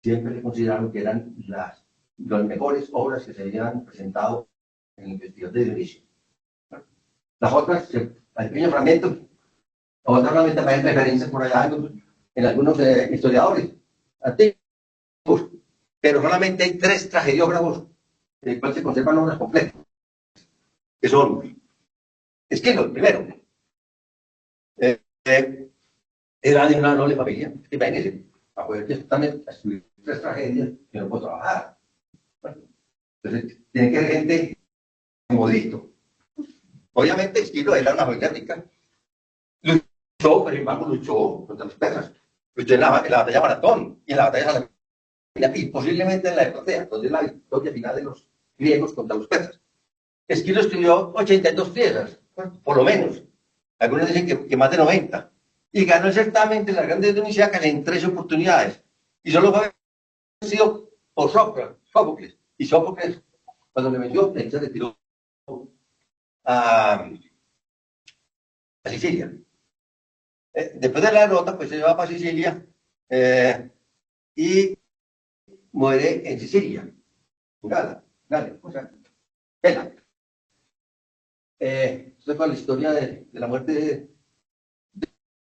siempre se consideraron que eran las mejores obras que se habían presentado en el Festival de Dionisio. Las otras, hay pequeños fragmentos, otras solamente hay referencias por allá en algunos historiadores antiguos, pero solamente hay 3 tragediógrafos en los cuales se conservan obras completas, que son Esquilo, el primero, era de una noble familia, imagínense, para poder también escribir 3 tragedias, que no puedo trabajar. Bueno, entonces, tiene que haber gente modisto. Obviamente, Esquilo era una familia rica, luchó, pero embargo, luchó contra los persas, luchó en la batalla Maratón y en la batalla de Salamina, y posiblemente en la de Platea, donde es la victoria final de los griegos contra los persas. Esquilo escribió 82 piezas, por lo menos. Algunos dicen que más de 90. Y ganó el certamen de las grandes Dionisíacas en 3 oportunidades. Y solo fue vencido por Sófocles. Y Sófocles, cuando le venció, se retiró a Sicilia. Después de la derrota, pues se va para Sicilia y muere en Sicilia. Gala, o sea, Pela. Esta es la historia de la muerte de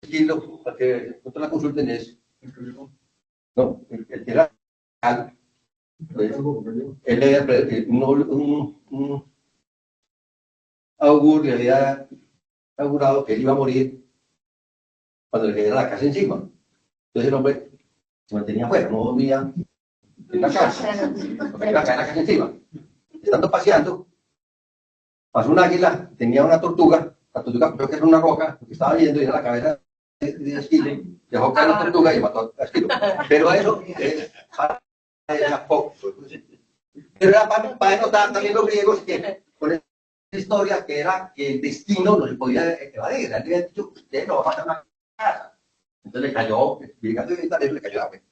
Esquilo, para que no te la consulten, es. No, el que era. Pues, él era un augurio, había augurado que él iba a morir cuando le cayera la casa encima. Entonces el hombre se mantenía afuera, no dormía en la casa, porque iba a caer la casa encima. Estando paseando, pasó un águila, tenía una tortuga, la tortuga creo que era una roca, que estaba viendo y era la cabeza de Esquilo, dejó caer la tortuga y mató a Esquilo. Pero eso era poco. Pero era para denotar también los griegos que con esa historia que era que el destino no se podía evadir. Él había dicho, usted no va a pasar una casa. Entonces le cayó, llegando a evitar eso, le cayó la fe.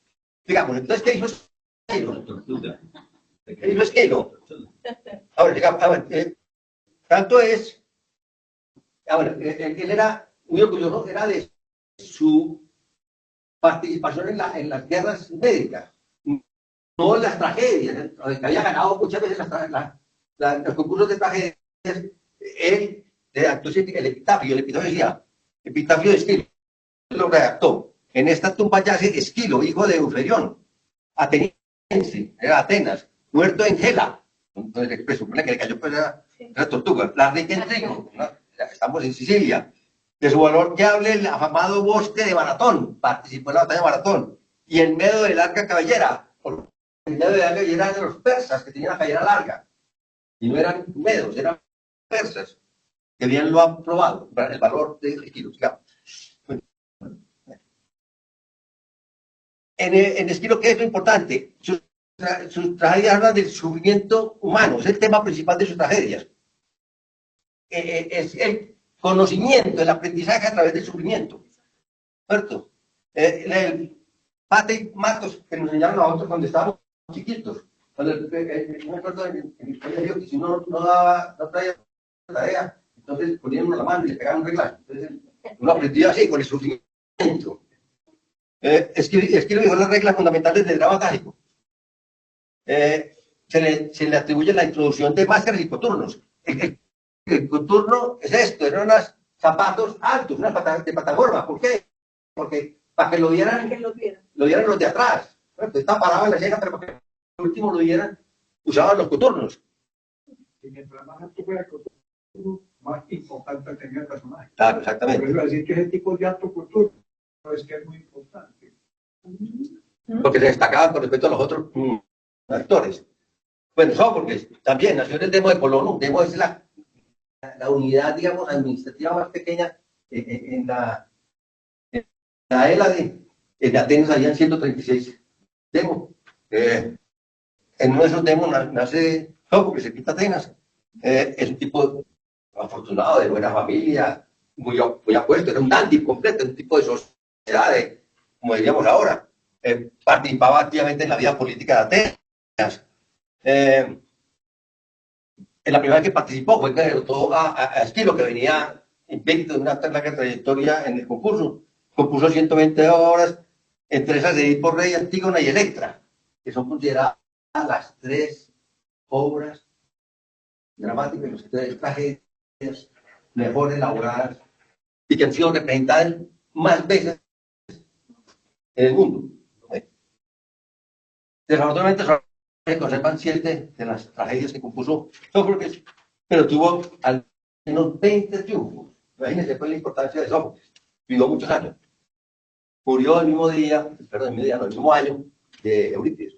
Digamos, entonces, ¿qué hizo Esquilo? ¿Qué hizo Esquilo? Ahora, digamos, tanto es, él era muy orgulloso, era de su participación en las guerras médicas, no en las tragedias, que había ganado muchas veces los concursos de tragedias. Él redactó el epitafio decía, epitafio de Esquilo, lo redactó. En esta tumba yace Esquilo, hijo de Euferión, ateniense, era Atenas, muerto en Gela, donde se presupone que le cayó pues la tortuga, la rica en trigo, ¿no? Estamos en Sicilia. De su valor que hable el afamado bosque de Maratón, participó en la batalla de Maratón, y en medio del arca cabellera, y eran de los persas que tenían la cabellera larga. Y no eran medos, eran persas que bien lo han probado, el valor de Esquilo. En Esquilo, ¿qué es lo importante? Sus tragedias hablan del sufrimiento humano, es el tema principal de sus tragedias. Es el conocimiento, el aprendizaje a través del sufrimiento. ¿Cierto? El Pate y Matos que nos enseñaron a nosotros cuando estábamos chiquitos. Cuando no me acuerdo en el colegio que si uno no traía tarea, entonces ponían uno la mano y le pegaban un reglazo. Entonces uno aprendía así, con el sufrimiento. Esquilo dijo las reglas fundamentales del drama trágico. Se le atribuye la introducción de máscaras y coturnos. El coturno es esto, eran unos zapatos altos, unas patas de patagorma. ¿Por qué? Porque para que lo vieran los de atrás. Está parado en la llega, pero para que por último lo vieran, usaban los coturnos. Y mientras más alto fuera el coturno, más importante tenía el personaje. Claro, exactamente. Por eso decir que ese tipo de alto coturno es que es muy importante. Porque se destacaban con respecto a los otros actores. Bueno, Sófocles también nació en el demo de Colono. Demo es la unidad, digamos, administrativa más pequeña en la Hélade. En Atenas habían 136 demos. En uno de esos demos nace Sófocles, se quita Atenas. Es un tipo afortunado, de buena familia, muy apuesto, era un dandy completo, un tipo de sociedad, como diríamos ahora. Participaba activamente en la vida política de Atenas. En la primera vez que participó fue que derrotó a Esquilo, que venía invicto de una larga trayectoria en el concurso. Compuso 120 obras, entre esas Edipo Rey, Antígona y Electra, que son consideradas las tres obras dramáticas, las tres tragedias mejor elaboradas y que han sido representadas más veces en el mundo. Desafortunadamente se conservan 7 de las tragedias que compuso Sófocles, pero tuvo al menos 20 triunfos. Imagínense pues la importancia de Sófocles. Vivió muchos años. Murió el mismo día, perdón, el mismo año de Eurípides.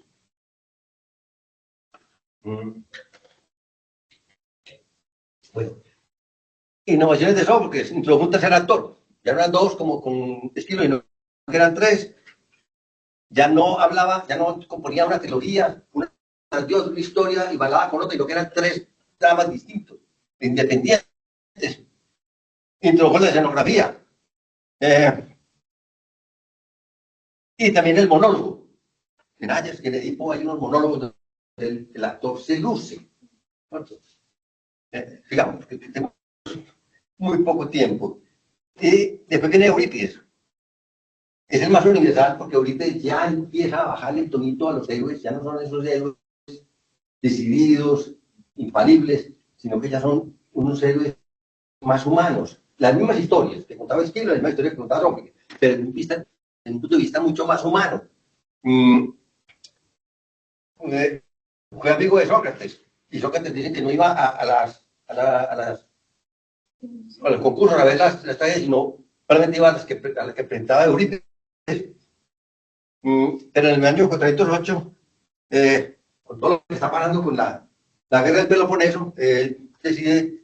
Bueno, innovaciones de Sófocles, introdujo un tercer actor. Ya no eran 2 como con Esquilo, sino que eran 3. Ya no hablaba, ya no componía una trilogía, una historia y balaba con otra, sino que eran 3 dramas distintos, independientes. Introdujo la escenografía. Y también el monólogo. En Ayas, que en Edipo hay unos monólogos donde el actor se luce. Digamos que tenemos muy poco tiempo. Y después viene Eurípides. Es el más universal porque Eurípides ya empieza a bajarle el tonito a los héroes, ya no son esos héroes decididos, infalibles, sino que ya son unos héroes más humanos. Las mismas historias que contaba Esquilo, las mismas historias que contaba Sófocles, pero desde un punto de vista mucho más humano. Fue amigo de Sócrates, y Sócrates dice que no iba a los concursos a ver las tragedias, sino solamente iba a las que presentaba Eurípides. Pero en el año 408, con todo lo que está pasando con la guerra del Peloponeso, decide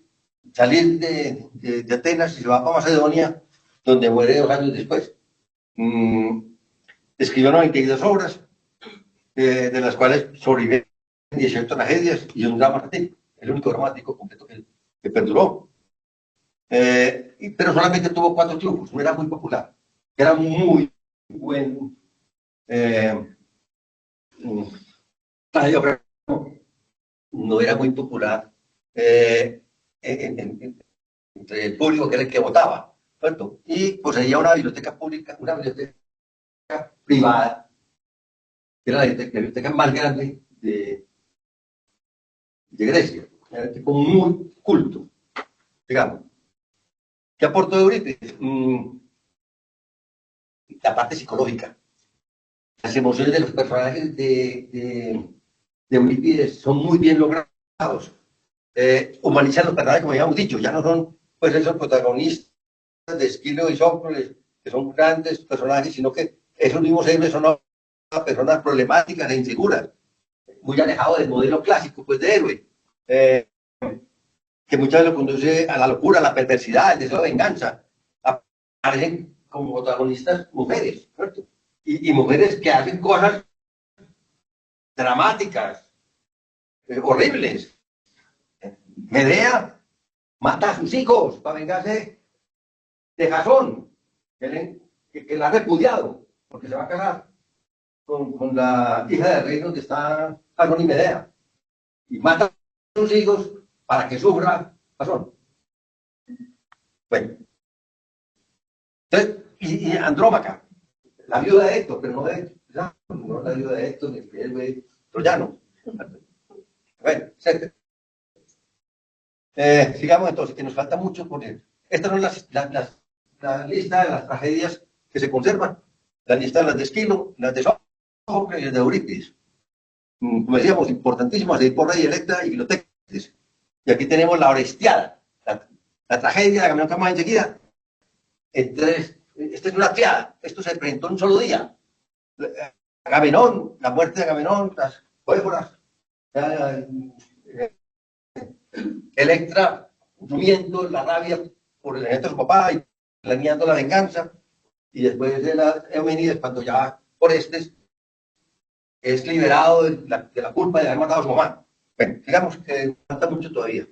salir de Atenas y se va para Macedonia, donde muere 2 años después. Escribió 92 obras, de las cuales sobreviven 18 tragedias y un drama dramático, el único dramático completo que perduró. Pero solamente tuvo 4 triunfos, no era muy popular, era muy buen no era muy popular entre el público que era el que votaba, ¿cierto? Y poseía una biblioteca pública, una biblioteca privada, que era la biblioteca más grande de Grecia. Era un tipo muy culto, digamos. ¿Qué aportó Eurípides? La parte psicológica. Las emociones de los personajes de Eurípides son muy bien logrados. Humanizan los personajes, como habíamos dicho, ya no son pues esos protagonistas de Esquilo y Sófocles, que son grandes personajes, sino que esos mismos héroes son personas problemáticas e inseguras. muy alejado del modelo clásico, pues, de héroe, que muchas veces lo conduce a la locura, a la perversidad, al deseo de venganza. Aparecen como protagonistas mujeres, ¿cierto? Y mujeres que hacen cosas dramáticas, horribles. Medea mata a sus hijos para vengarse de Jasón, que la ha repudiado, porque se va a casar con la hija del rey donde está Jasón y Medea. Y mata a sus hijos para que sufra Jasón. Bueno. Entonces, y Andrómaca, la viuda de Héctor, pero no de Héctor, no la viuda de Héctor, ni el héroe troyano. Bueno, sigamos entonces, que nos falta mucho por él. Esta no es la lista de las tragedias que se conservan, la lista de las de Esquilo, las de Sófocles y las de Eurípides. Como decíamos, importantísimas de Hiporra y Electra y Filoctetes. Y aquí tenemos la Orestiada, la tragedia de Agamenón que vamos enseguida. Entonces, esta es una triada, esto se presentó en un solo día. Agamenón, la muerte de Agamenón, las Éforas, Electra, sufriendo la rabia por el evento de su papá y planeando la venganza, y después de la Eumenides, cuando ya Orestes es liberado de la culpa de haber matado a su mamá. Bueno, digamos que falta mucho todavía.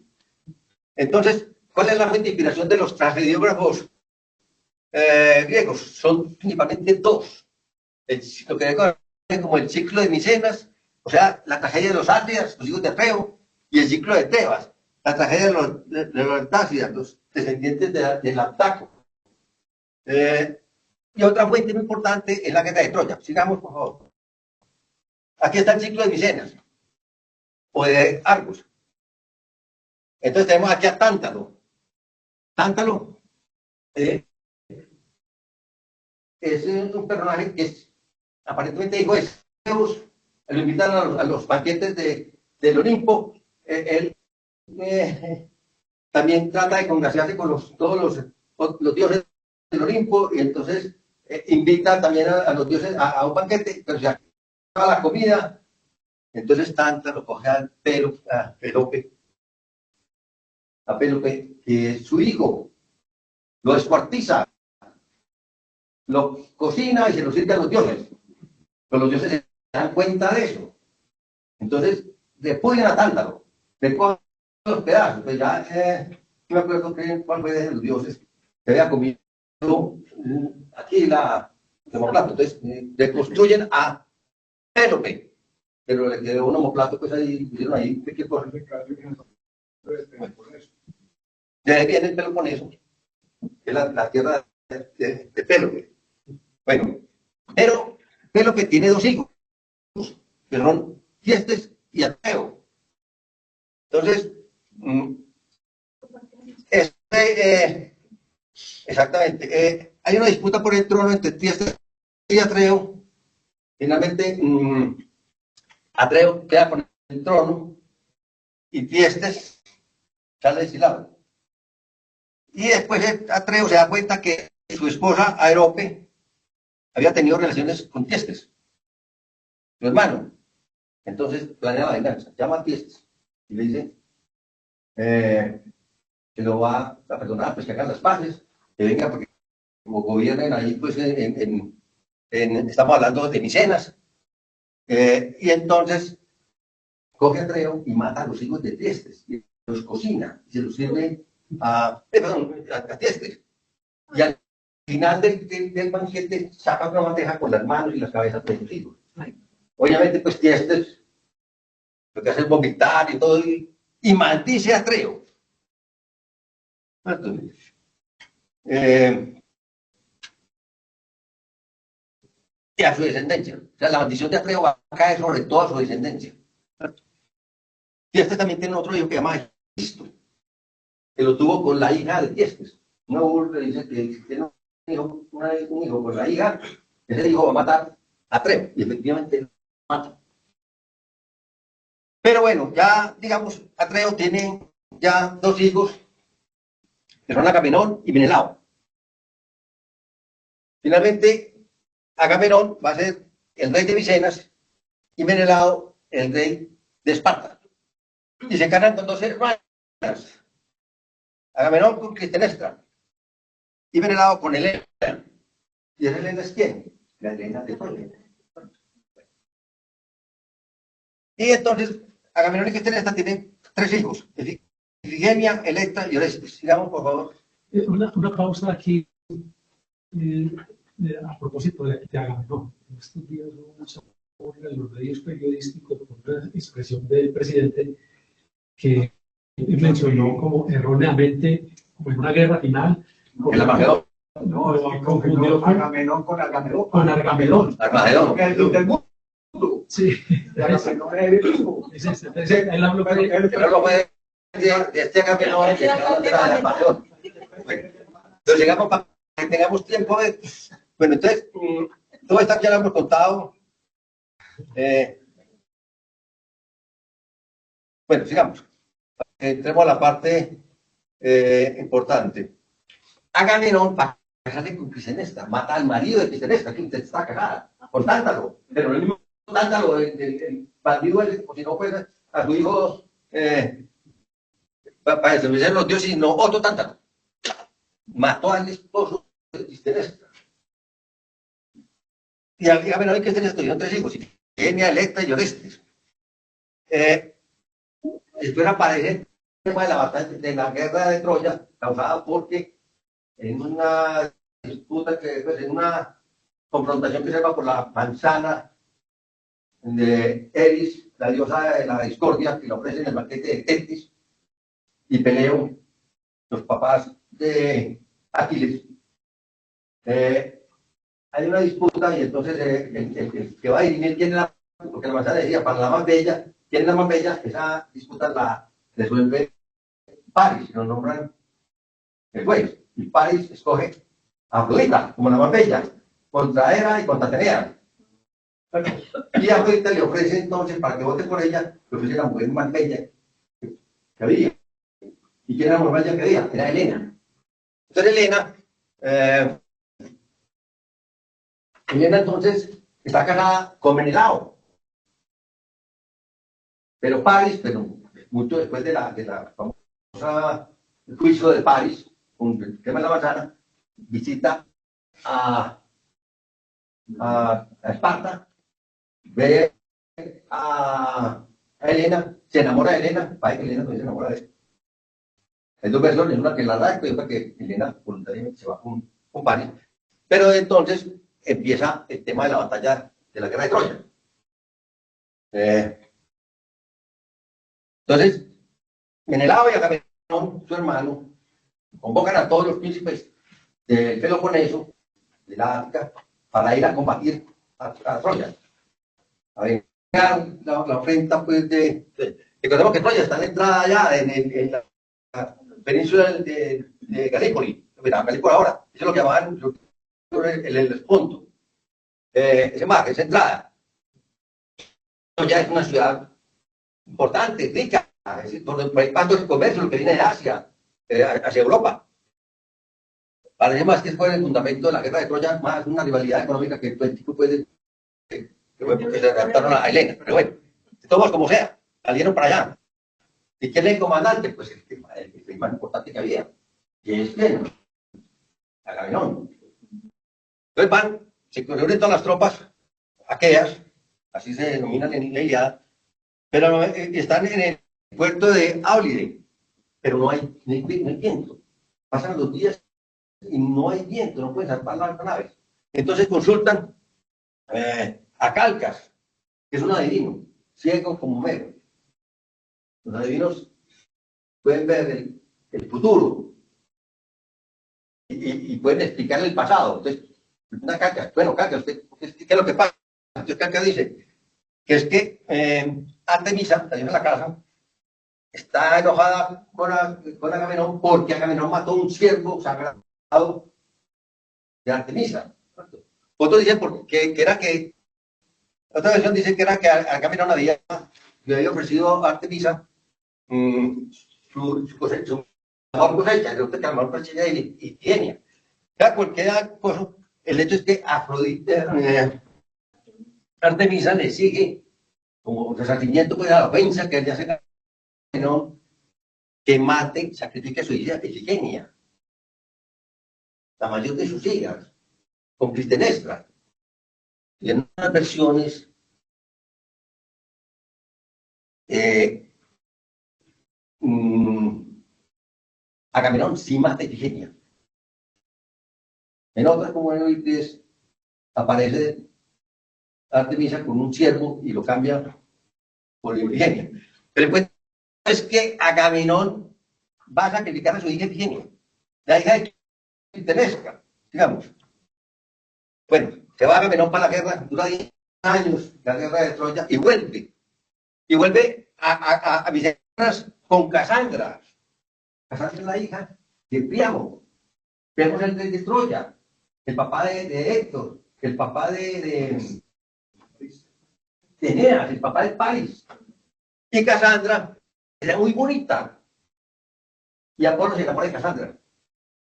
Entonces, ¿cuál es la fuente de inspiración de los tragediógrafos griegos? Son principalmente dos. Lo que es como el ciclo de Micenas, o sea, la tragedia de los Átridas, los hijos de Atreo, y el ciclo de Tebas, la tragedia de los Artácidas, los descendientes del Abtaco. Y otra fuente muy importante es la guerra de Troya. Sigamos, por favor. Aquí está el ciclo de Micenas, o de Argos. Entonces tenemos aquí a Tántalo. Tántalo es un personaje que es aparentemente hijo de Zeus. Lo invitan a los banquetes del Olimpo. Él también trata de congraciarse con todos los dioses del Olimpo, y entonces invita también a los dioses a un banquete, pero se acaba la comida. Entonces Tántalo coge a Pélope, que es su hijo, lo descuartiza, lo cocina y se lo sirve a los dioses. Pero los dioses se dan cuenta de eso. Entonces, repudian a Tántalo, le cogen los pedazos. Pues ya, no me acuerdo cuál fue de los dioses que había comido aquí la homoplato. Entonces, reconstruyen a Pélope, pero le quedó un homoplato, pues ahí, hicieron ahí, ¿qué cosa? De ahí viene el Peloponeso, que es la tierra de Pélope. Bueno, pero Pélope tiene dos hijos, que son Tiestes y Atreo. Entonces, exactamente, hay una disputa por el trono entre Tiestes y Atreo. Finalmente, Atreo queda con el trono y Tiestes sale deshilado. Y después Atreo se da cuenta que su esposa Aerope había tenido relaciones con Tiestes, su hermano. Entonces planea la venganza, llama a Tiestes y le dice que lo va a perdonar, pues que hagan las paces, que venga, porque como gobiernen ahí, pues estamos hablando de Micenas. Y entonces coge a Atreo y mata a los hijos de Tiestes, y los cocina, y se los sirve a Tiestes. Y al final del banquete saca una bandeja con las manos y las cabezas de sus hijos. Obviamente, pues Tiestes lo que hace es vomitar y todo, y maldice a Atreo. Y a su descendencia. O sea, la maldición de Atreo va a caer sobre toda su descendencia. Tiestes también tiene otro hijo que se llama Egisto, que lo tuvo con la hija de Tiestes. Uno le dice que tiene un hijo con la hija, ese hijo va a matar a Atreo, y efectivamente lo mata. Pero bueno, ya digamos, Atreo tiene ya dos hijos, que son Agamenón y Menelao. Finalmente, Agamenón va a ser el rey de Micenas y Menelao el rey de Esparta. Y se casan con 2 hermanas, Agamenón con Clitemnestra, y Menelao con Helena. ¿Y esa Helena es quién? La Helena de Troya. Y entonces, Agamenón y Clitemnestra tienen 3 hijos, Ifigenia, Electra y Orestes. Sigamos, por favor. Una pausa aquí, a propósito de Agamenón. En estos días hubo mucha burla en los medios periodísticos por una expresión del presidente que mencionó como erróneamente, como en una guerra final. El Armagedón. No, es que confundió con Agamenón con Argamedón. Argamedón. Armagedón. El dios del mundo. Sí, Agamenón es el mismo. es ese. Entonces, él habló de Pero no fue de este Agamenón y de la Armagedón. Entonces llegamos para que tengamos tiempo de... Bueno, entonces, todo esto ya lo hemos contado. Bueno, sigamos. Entremos a la parte importante. Agamenón, para casarse con Clitemnestra, mata al marido de Clitemnestra, que está casada, con Tántalo. Pero no el mismo Tántalo, el bandido, o si no, pues a su hijo, para destruir los dioses, sino otro Tántalo. Mató al esposo de Clitemnestra. Y Agamenón y Clitemnestra tuvieron 3 hijos, Ifigenia, Electra y Orestes. Esto era parecido al tema de la batalla de la guerra de Troya, causada porque en una disputa, pues, en una confrontación que se llama por la manzana de Eris, la diosa de la discordia, que le ofrece en el banquete de Tetis, y Peleo, los papás de Aquiles. Hay una disputa y entonces el que va a dirimir quién es la, porque la manzana decía, para la más bella, quién es la más bella, esa disputa la resuelve Paris, lo nombran el juez, y Paris escoge a Afrodita como la más bella, contra Hera y contra Atenea. Y a Afrodita le ofrece entonces, para que vote por ella, le ofrece la mujer más bella que había. ¿Y quién era la mujer más bella que había? Era Helena. Entonces Helena entonces está casada con Menelao. Pero Paris, pero mucho después de la famosa juicio de Paris, con el tema de la manzana, visita a Esparta, ve a Helena, se enamora de Helena, para que Helena no se enamora de él. Hay 2 versiones, una que la da y otra que Helena voluntariamente se va con Paris. Pero entonces empieza el tema de la batalla de la guerra de Troya. Entonces, Menelao y Agamenón, su hermano, convocan a todos los príncipes del Peloponeso, de la Ática, para ir a combatir a Troya. A ver, la ofrenda, pues, recordemos que Troya está en la entrada allá, en la península de Galípoli, Galípoli ahora, eso es lo que llamaban el Esponto. Ese mar, esa entrada. Troya es una ciudad importante, rica, es decir, por ahí pasa el comercio, lo que viene de Asia, hacia Europa. Parece más que fue el fundamento de la guerra de Troya, más una rivalidad económica que el tipo puede, que se adaptaron a Helena. Pero bueno, todos como sea, salieron para allá. ¿Y quién es el comandante? Pues el más importante que había. Y es quién, Agamenón. Entonces van, se reúnen todas las tropas aqueas, así se denominan en la Ilíada, pero están en el puerto de Áulide, pero no hay viento. Pasan los días y no hay viento, no pueden salvar las naves. Entonces consultan a Calcas, que es un adivino, ciego como Homero. Los adivinos pueden ver el futuro y pueden explicar el pasado. Entonces, una Calcas, bueno, Calcas, ¿qué es lo que pasa? Entonces Calcas dice que es que Artemisa, la diosa de la casa, está enojada con Agamenón porque Agamenón mató a un siervo sagrado de Artemisa. Otros dicen que era que, otra versión dice que era que Agamenón le había ofrecido a Artemisa su mejor cosecha, la mejor cosecha de Ifigenia. Cualquier cosa, el hecho es que Afrodita, Artemisa le sigue como resarcimiento pues, a la ofensa que le hace a Agamenón, que mate, sacrifique a su hija Ifigenia, la mayor de sus hijas, con Clitemnestra. Y en unas versiones, Agamenón sí mata a Ifigenia. En otras, como en Eurípides, aparece Artemisa con un ciervo y lo cambia por Ifigenia. Pero el cuento es que Agamenón va a sacrificar a su hija Ifigenia, la hija de Clitemnestra, digamos. Bueno, se va Agamenón para la guerra, dura 10 años, la guerra de Troya, y vuelve. Y vuelve a Micenas con Casandra. Casandra es la hija de Príamo. Príamo es el rey de Troya, el papá de Héctor, el papá de Eneas, el papá de París. Y Casandra era muy bonita. Y Apolo se enamora de Casandra.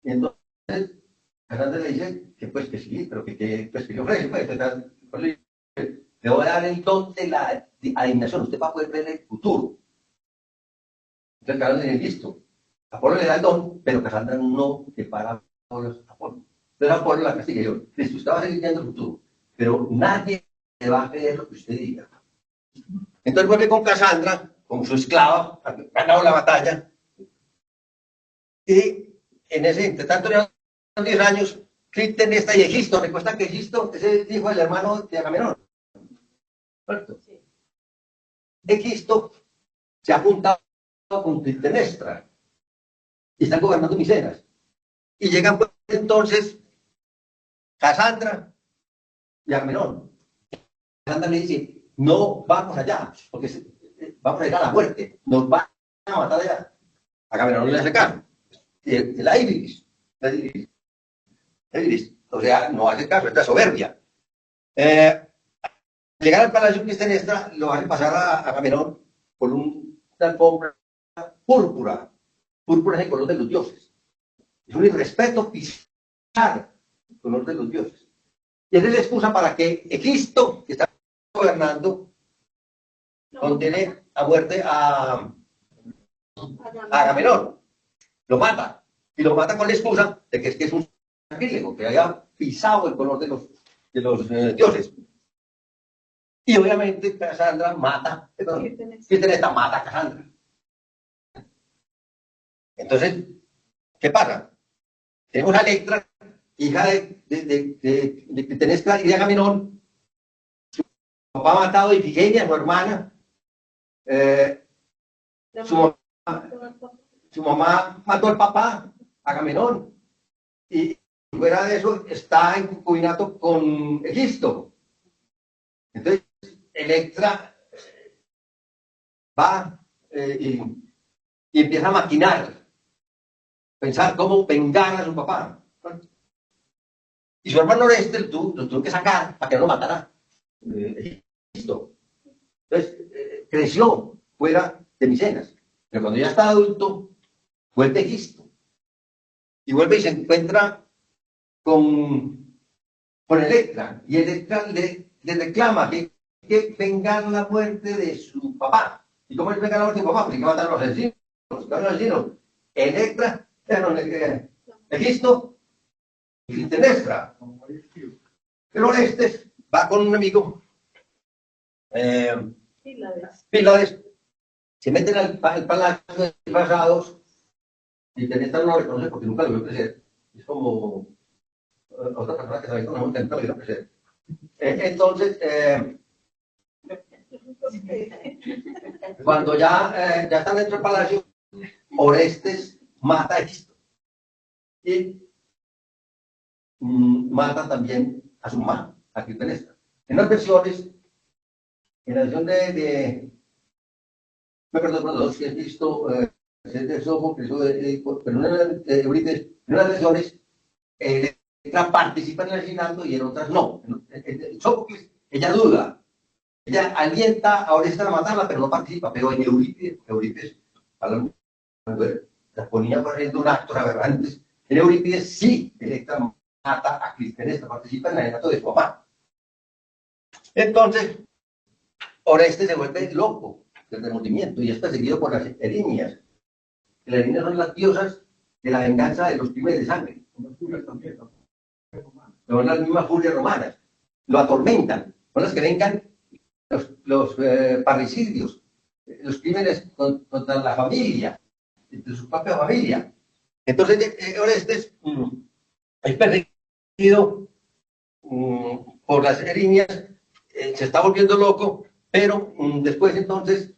Y entonces Casandra le dice que pues que sí, pero pues, que le ofrece, pues, le voy a dar el don de la adivinación, usted va a poder ver el futuro. Entonces Casandra le dice, listo. Apolo le da el don, pero Casandra no le para a Apolo. Entonces Apolo la castiga y yo, listo, usted va a seguir viendo el futuro, pero nadie le va a creer lo que usted diga. Entonces vuelve con Casandra, con su esclava, ha ganado la batalla, y en ese, entre tanto, ya 10 años, Clitemnestra y Egisto, recuerda que Egisto es el hijo del hermano de Agamenón. ¿Cierto? Sí. Egisto se ha juntado con Clitemnestra y están gobernando Micenas. Y llegan pues, entonces Casandra y Agamenón. Casandra le dice, no vamos allá, porque vamos a ir a la muerte, nos van a matar allá. Agamenón no le hace caso. La Iris, o sea, no hace caso, esta soberbia. Llegar al palacio de Clitemnestra lo hace pasar a Agamenón por una alfombra púrpura. Púrpura es el color de los dioses. Es un irrespeto pisar el color de los dioses. Y esa es la excusa para que Egisto, que está gobernando, condene a muerte a Agamenón. Lo mata. Y lo mata con la excusa de que es un sacrílego, que haya pisado el color de los dioses. Y obviamente Casandra mata, Clitemnestra mata a Casandra. Entonces, ¿qué pasa? Tenemos a Electra, hija de Clitemnestra y de Agamenón. Su papá ha matado a Ifigenia, su hermana. Su mamá mató al papá, Agamenón. Y fuera de eso, está en concubinato con Egisto. Entonces, Electra va y empieza a maquinar, pensar cómo vengar a su papá. Y su hermano Orestes lo tuvo que sacar para que no lo matara. Egisto. Entonces, creció fuera de Micenas. Pero cuando ya está adulto, vuelve Egisto. Y vuelve y se encuentra con Electra. Y Electra le reclama que vengar la muerte de su papá. ¿Y cómo es vengar la muerte de su papá? Porque hay que matar a los asesinos. Los asesinos. Electra, Egisto y Clitemnestra. Pero Orestes va con un amigo, Pílades, se meten al palacio disfrazados y Clitemnestra no lo reconoce porque nunca lo vio crecer. Es como otra persona que se ve con una montaña, nunca lo vio crecer. Entonces, cuando ya están dentro del palacio, Orestes mata a Egisto y mata también a su mamá, a Clitemnestra. En las versiones, en la versión me perdón, si es visto, de Sófocles, pero en Eurípides, en unas versiones, Electra participa en el asesinato y en otras no. En Sófocles, ella duda. Ella alienta a Orestes a matarla, pero no participa. Pero en Eurípides la ponía corriendo un acto aberrante. En Eurípides sí, Electra mata a Clitemnestra, participa en el asesinato de su mamá. Entonces, Orestes se vuelve loco del remordimiento y es perseguido por las erinias. Las erinias son las diosas de la venganza de los crímenes de sangre. Como tú también, ¿no? Son las mismas furias romanas. Lo atormentan. Son las que vengan los parricidios, los crímenes contra la familia, de su propia familia. Entonces, Orestes es perseguido por las erinias, se está volviendo loco, pero después entonces,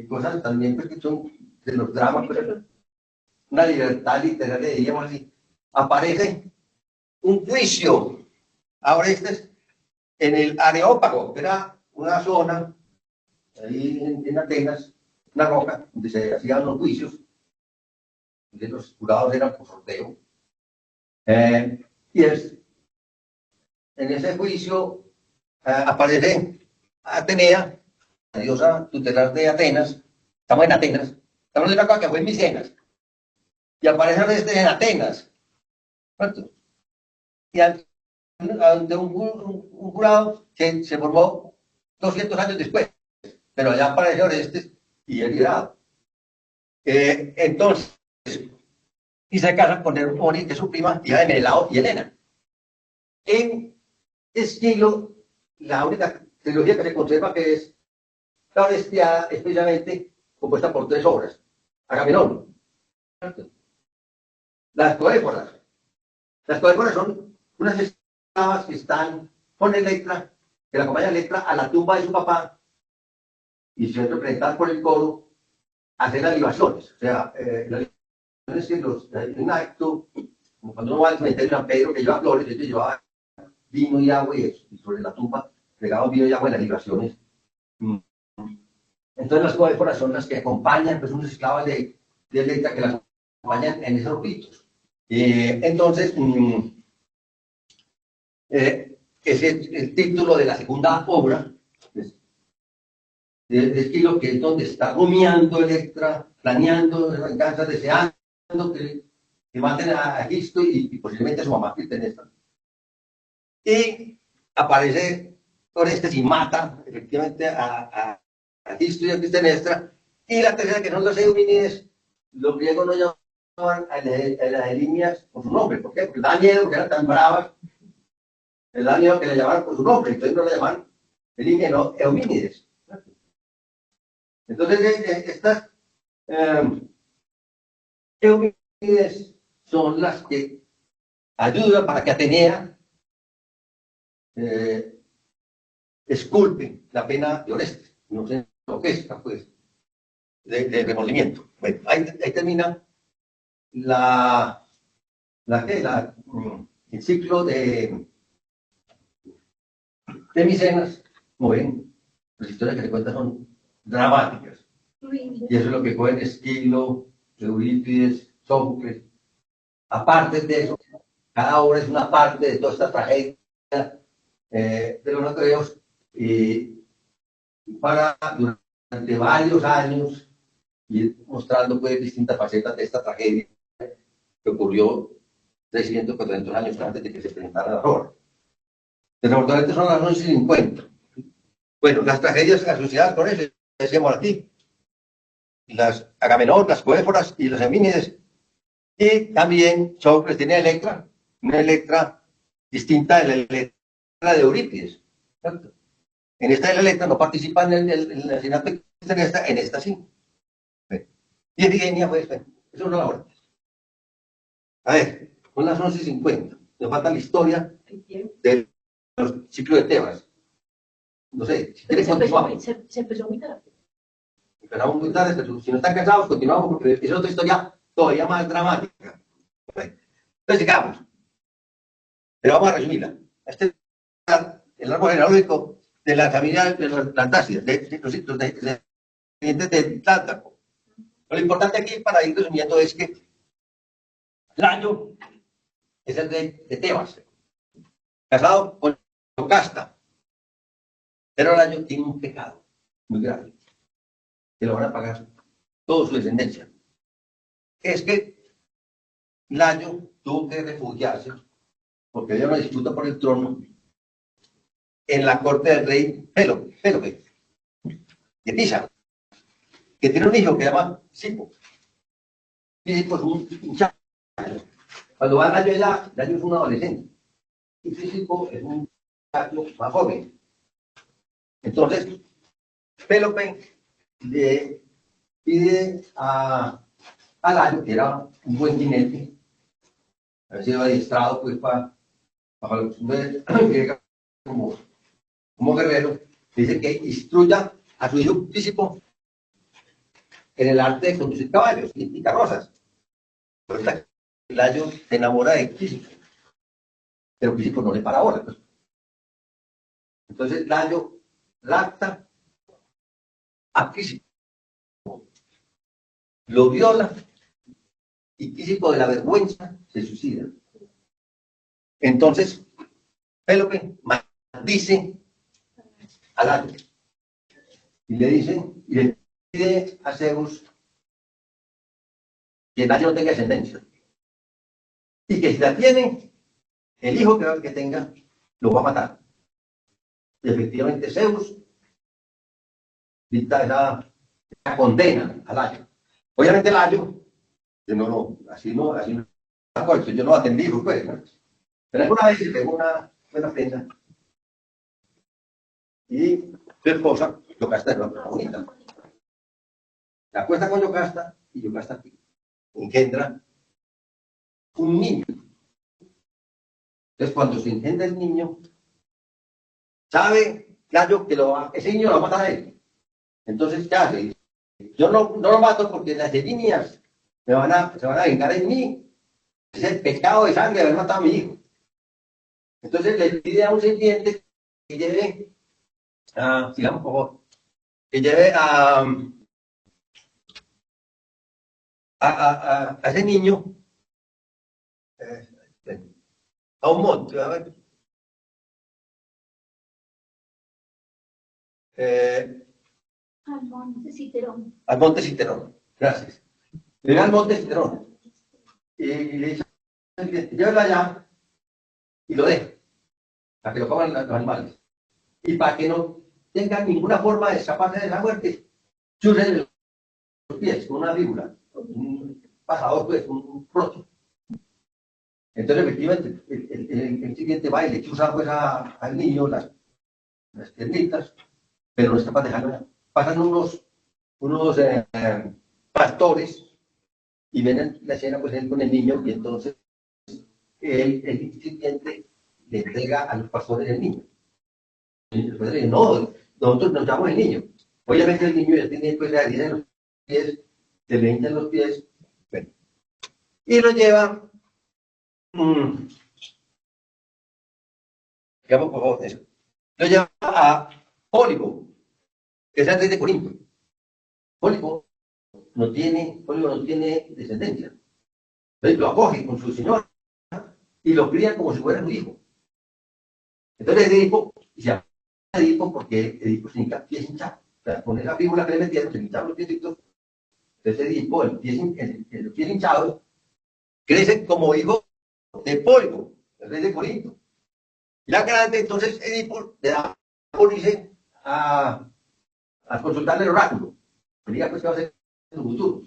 cosas también pues, que son de los dramas, pero una libertad literaria, diríamos así, aparece un juicio a Orestes en el Areópago, que era una zona ahí en Atenas, una roca, donde se hacían los juicios, donde los jurados eran por sorteo. Y en ese juicio aparece Atenea, la diosa tutelar de Atenas. Estamos en Atenas, estamos en una cosa que fue en Micenas, y aparece Orestes en Atenas, ¿cierto? Y ante un jurado que se formó 200 años después, pero allá aparece Orestes y es liberado. Entonces, y se casa con Hermógenes, que es su prima, hija de Menelao y Helena. En Esquilo, la única trilogía que se conserva que es la Orestiada, es precisamente compuesta por 3 obras. Agamenón, las Coéforas. Las Coéforas son unas esclavas que están con Electra, que la acompaña Electra a la tumba de su papá y se representan por el coro a hacer las libaciones. O sea, las libaciones que un acto, como cuando uno va al cementerio de San Pedro, que lleva flores, ellos llevaban vino y agua y sobre la tumba regaban vino y agua en las libaciones. Entonces las coéforas son las que acompañan, pues unas esclavas de Electra que las acompañan en esos ritos. Entonces, ese es el título de la segunda obra de Esquilo, que es donde está rumiando Electra, planeando la venganza, deseando que maten a Egisto y posiblemente a su mamá Clitemnestra. Y aparece Orestes y mata efectivamente a Egisto y a Clitemnestra. Y la tercera, que son los Eumínides, los griegos no llamaban a las erinias por su nombre. ¿Por qué? Porque les da miedo, porque eran tan bravas. Les da miedo que le llamaran por su nombre. Entonces no le llaman erinias, no, Eumínides. Entonces, estas Eumínides son las que ayudan para que Atenea esculpe la pena de Orestes. No sé lo que es, pues, de remordimiento. Bueno, ahí termina el ciclo de Micenas. Como ven, las historias que se cuentan son dramáticas. Y eso es lo que cogen Esquilo, Eurípides, Sófocles. Aparte de eso, cada obra es una parte de toda esta tragedia de los aqueos, para durante varios años ir mostrando pues distintas facetas de esta tragedia que ocurrió 300, 400 años antes de que se presentara la obra. Desafortunadamente son las 11:50. Bueno, las tragedias asociadas con eso, decíamos aquí, las Agamenón, las Coéforas y las Eumínides. Y también Sófocles tenía Electra, una Electra distinta de la Electra de Eurípides, ¿cierto? En esta de la Electra no participan en el asesinato de Clitemnestra, en esta sí. Y Efigenia, pues, eso es una hora. A ver, son las 11:50. Nos falta la historia del ciclo de Tebas. No sé, si quieres continuamos. Se empezó muy tarde. Empezamos muy tarde, pero si no están cansados, continuamos porque es otra historia todavía más dramática. Entonces, sigamos. Pero vamos a resumirla. Este es el árbol genealógico de la familia de los plantáceas, de los descendientes del Tártaro. Lo importante aquí, para ir resumiendo, es que Layo es el rey de Tebas, casado con Yocasta. Pero Layo tiene un pecado muy grave, que lo van a pagar toda su descendencia. Es que Layo tuvo que refugiarse, porque había una disputa por el trono, en la corte del rey Pélope, de Pisa, que tiene un hijo que se llama Sipo. Sipo es un muchacho. Cuando va Layo allá, Layo es un adolescente. Y Sipo es un muchacho más joven. Entonces, Pélope le pide a Layo, que era un buen jinete, había sido adiestrado pues para la costumbre griega como guerrero, dice que instruya a su hijo Tísico en el arte de conducir caballos y carrozas. Resulta que Layo se enamora de Tísico, pero Tísico no le para bola. Pues. Entonces Layo rapta a Tísico, lo viola y Tísico de la vergüenza se suicida. Entonces Pélope maldice a Layo y le pide a Zeus que Layo no tenga descendencia y que si la tiene, el hijo que tenga lo va a matar. Y efectivamente Zeus dicta esa condena a Layo. Obviamente Layo, así no, yo no atendí, pues, ¿no? Pero alguna vez le pegó una buena prenda y su esposa, Yocasta, era una persona bonita. Se acuesta con Yocasta y Yocasta engendra un niño. Entonces, cuando se engendra el niño, sabe Layo que ese niño lo va a matar a él. Entonces, ¿qué hace? Yo no lo mato porque las líneas se van a vengar en mí. Es el pecado de sangre de haber matado a mi hijo. Entonces le pide a un sirviente que lleve, digamos, por favor, que lleve a ese niño a un monte, a ver. Al monte Citerón. Al monte Citerón, gracias. Llega al monte Citerón y le dice, llévelo allá y lo deje, para que lo coman los animales. Y para que no tenga ninguna forma de escaparse de la muerte, chúrele los pies con una víbora, un pasador, pues, un proto. Entonces, efectivamente, el siguiente va y le chuza pues, al niño las piernitas, pero no es capaz de dejarlo. Pasan unos pastores y ven la escena pues, él con el niño, y entonces el siguiente le entrega a los pastores el niño. Y después le dice, no, nosotros nos llamamos el niño. Obviamente el niño ya tiene pues, la herida en los pies, se le hinchan los pies, bueno, y lo lleva, digamos, por favor, eso. Lo lleva a Pólibo, que es el rey de Corinto. Pólibo no tiene descendencia. Entonces lo acoge con su señora y lo cría como si fuera su hijo. Entonces Edipo, y se llama Edipo porque Edipo significa pies hinchados. O sea, con esa figura que le metieron, se hincharon los piecitos. Entonces Edipo, los pies hinchados, crece como hijo de Pólibo, el rey de Corinto. Ya grande, entonces Edipo le da por irse a consultarle el oráculo. Le diga pues que va a ser en su futuro.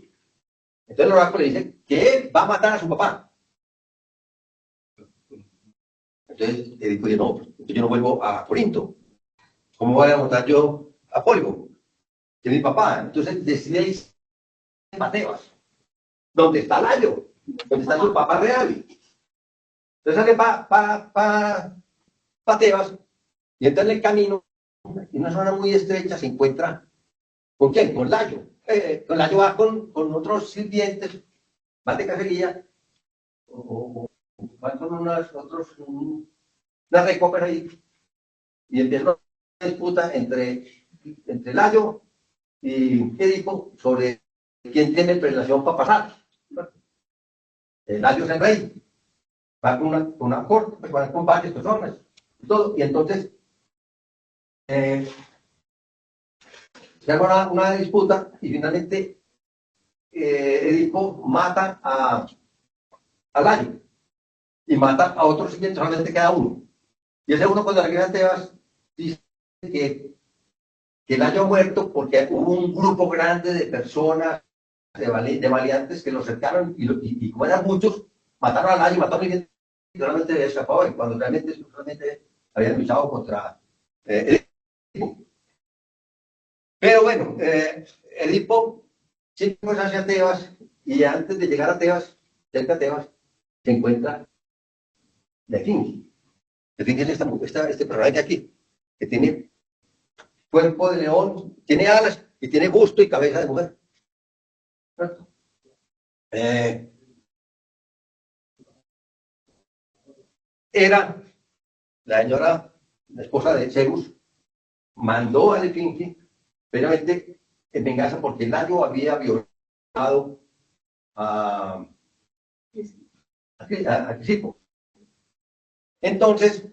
Entonces el oráculo le dice que él va a matar a su papá. Entonces Edipo dice, no, yo no vuelvo a Corinto. ¿Cómo voy a matar yo a Pólibo? Que es mi papá. Entonces decide irse a Tebas, donde está Layo, donde está su papá real. Entonces sale para Tebas y entra en el camino, en una zona muy estrecha, se encuentra ¿con quién? Con Layo. Con Layo va con otros sirvientes, van de cacería, o van con unas recopas ahí, y empieza una disputa entre Layo y Edipo sobre quién tiene prelación para pasar. Layo es el rey, va con una corte, pues van con varias personas, y todo, y entonces se haga una disputa y finalmente Edipo mata a Layo y mata a otros siguientes, solamente queda uno. Y ese uno cuando regresa a Tebas dice que el año muerto porque hubo un grupo grande de personas, de maleantes que lo cercaron y como eran muchos, mataron al año, mataron a alguien que realmente había escapado y cuando realmente habían luchado contra Edipo. Pero bueno, Edipo siempre fue hacia Tebas y antes de llegar a Tebas, cerca de Tebas, se encuentra la Esfinge. La Esfinge es este personaje aquí, que tiene cuerpo de león, tiene alas y tiene busto y cabeza de mujer. ¿Cierto? Era la señora, la esposa de Zeus, mandó a la Esfinge, previamente en venganza porque Layo había violado a Crisipo. Entonces,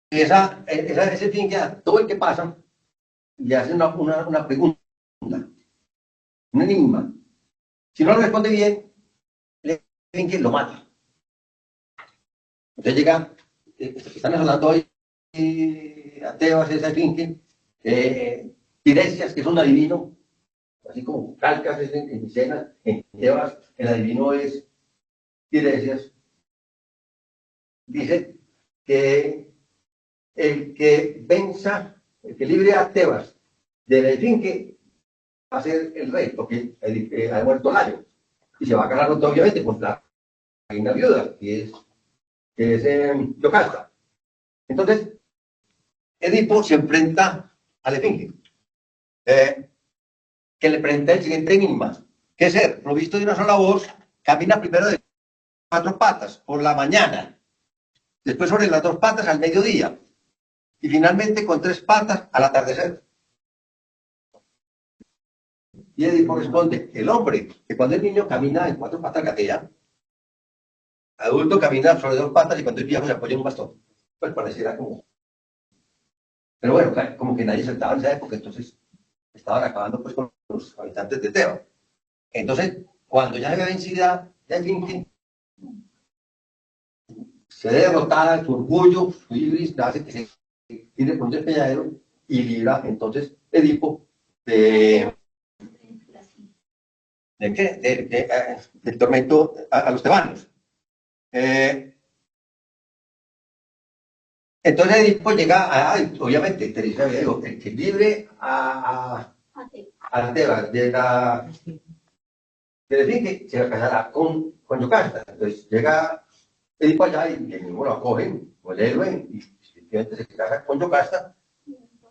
ese fin que a todo el que pasa le hace una pregunta, un enigma. Si no lo responde bien, le fin que lo mata. Entonces llega, están hablando hoy a Tebas, esa finque, Tiresias, que es un adivino, así como Calcas es en Micenas, en Tebas, el adivino es Tiresias, dice que el que venza, el que libre a Tebas de la finque va a ser el rey, porque ha muerto Layo, y se va a casar obviamente con la reina viuda, que es Yocasta. Entonces, Edipo se enfrenta a la Esfinge, que le presenta el siguiente enigma, que es ser provisto de una sola voz, camina primero de 4 patas por la mañana, después sobre las 2 patas al mediodía, y finalmente con 3 patas al atardecer. Y Edipo responde, el hombre, que cuando es niño camina en 4 patas gatella, adulto camina sobre 2 patas y cuando es viejo se apoya en un bastón. Pues pareciera como... Pero bueno, como que nadie saltaba en esa época, entonces estaban acabando pues con los habitantes de Tebas. Entonces, cuando ya se ve vencida, ya se ve derrotada, su orgullo, su ibris, hace que se tire con un despeñadero y libra entonces Edipo del tormento a los tebanos. Entonces Edipo llega obviamente, Teresa había dicho, el que libre a Tebas de la que se casará con Yocasta. Entonces llega Edipo allá y el mismo lo acogen, o el héroe, y efectivamente se casa con Yocasta,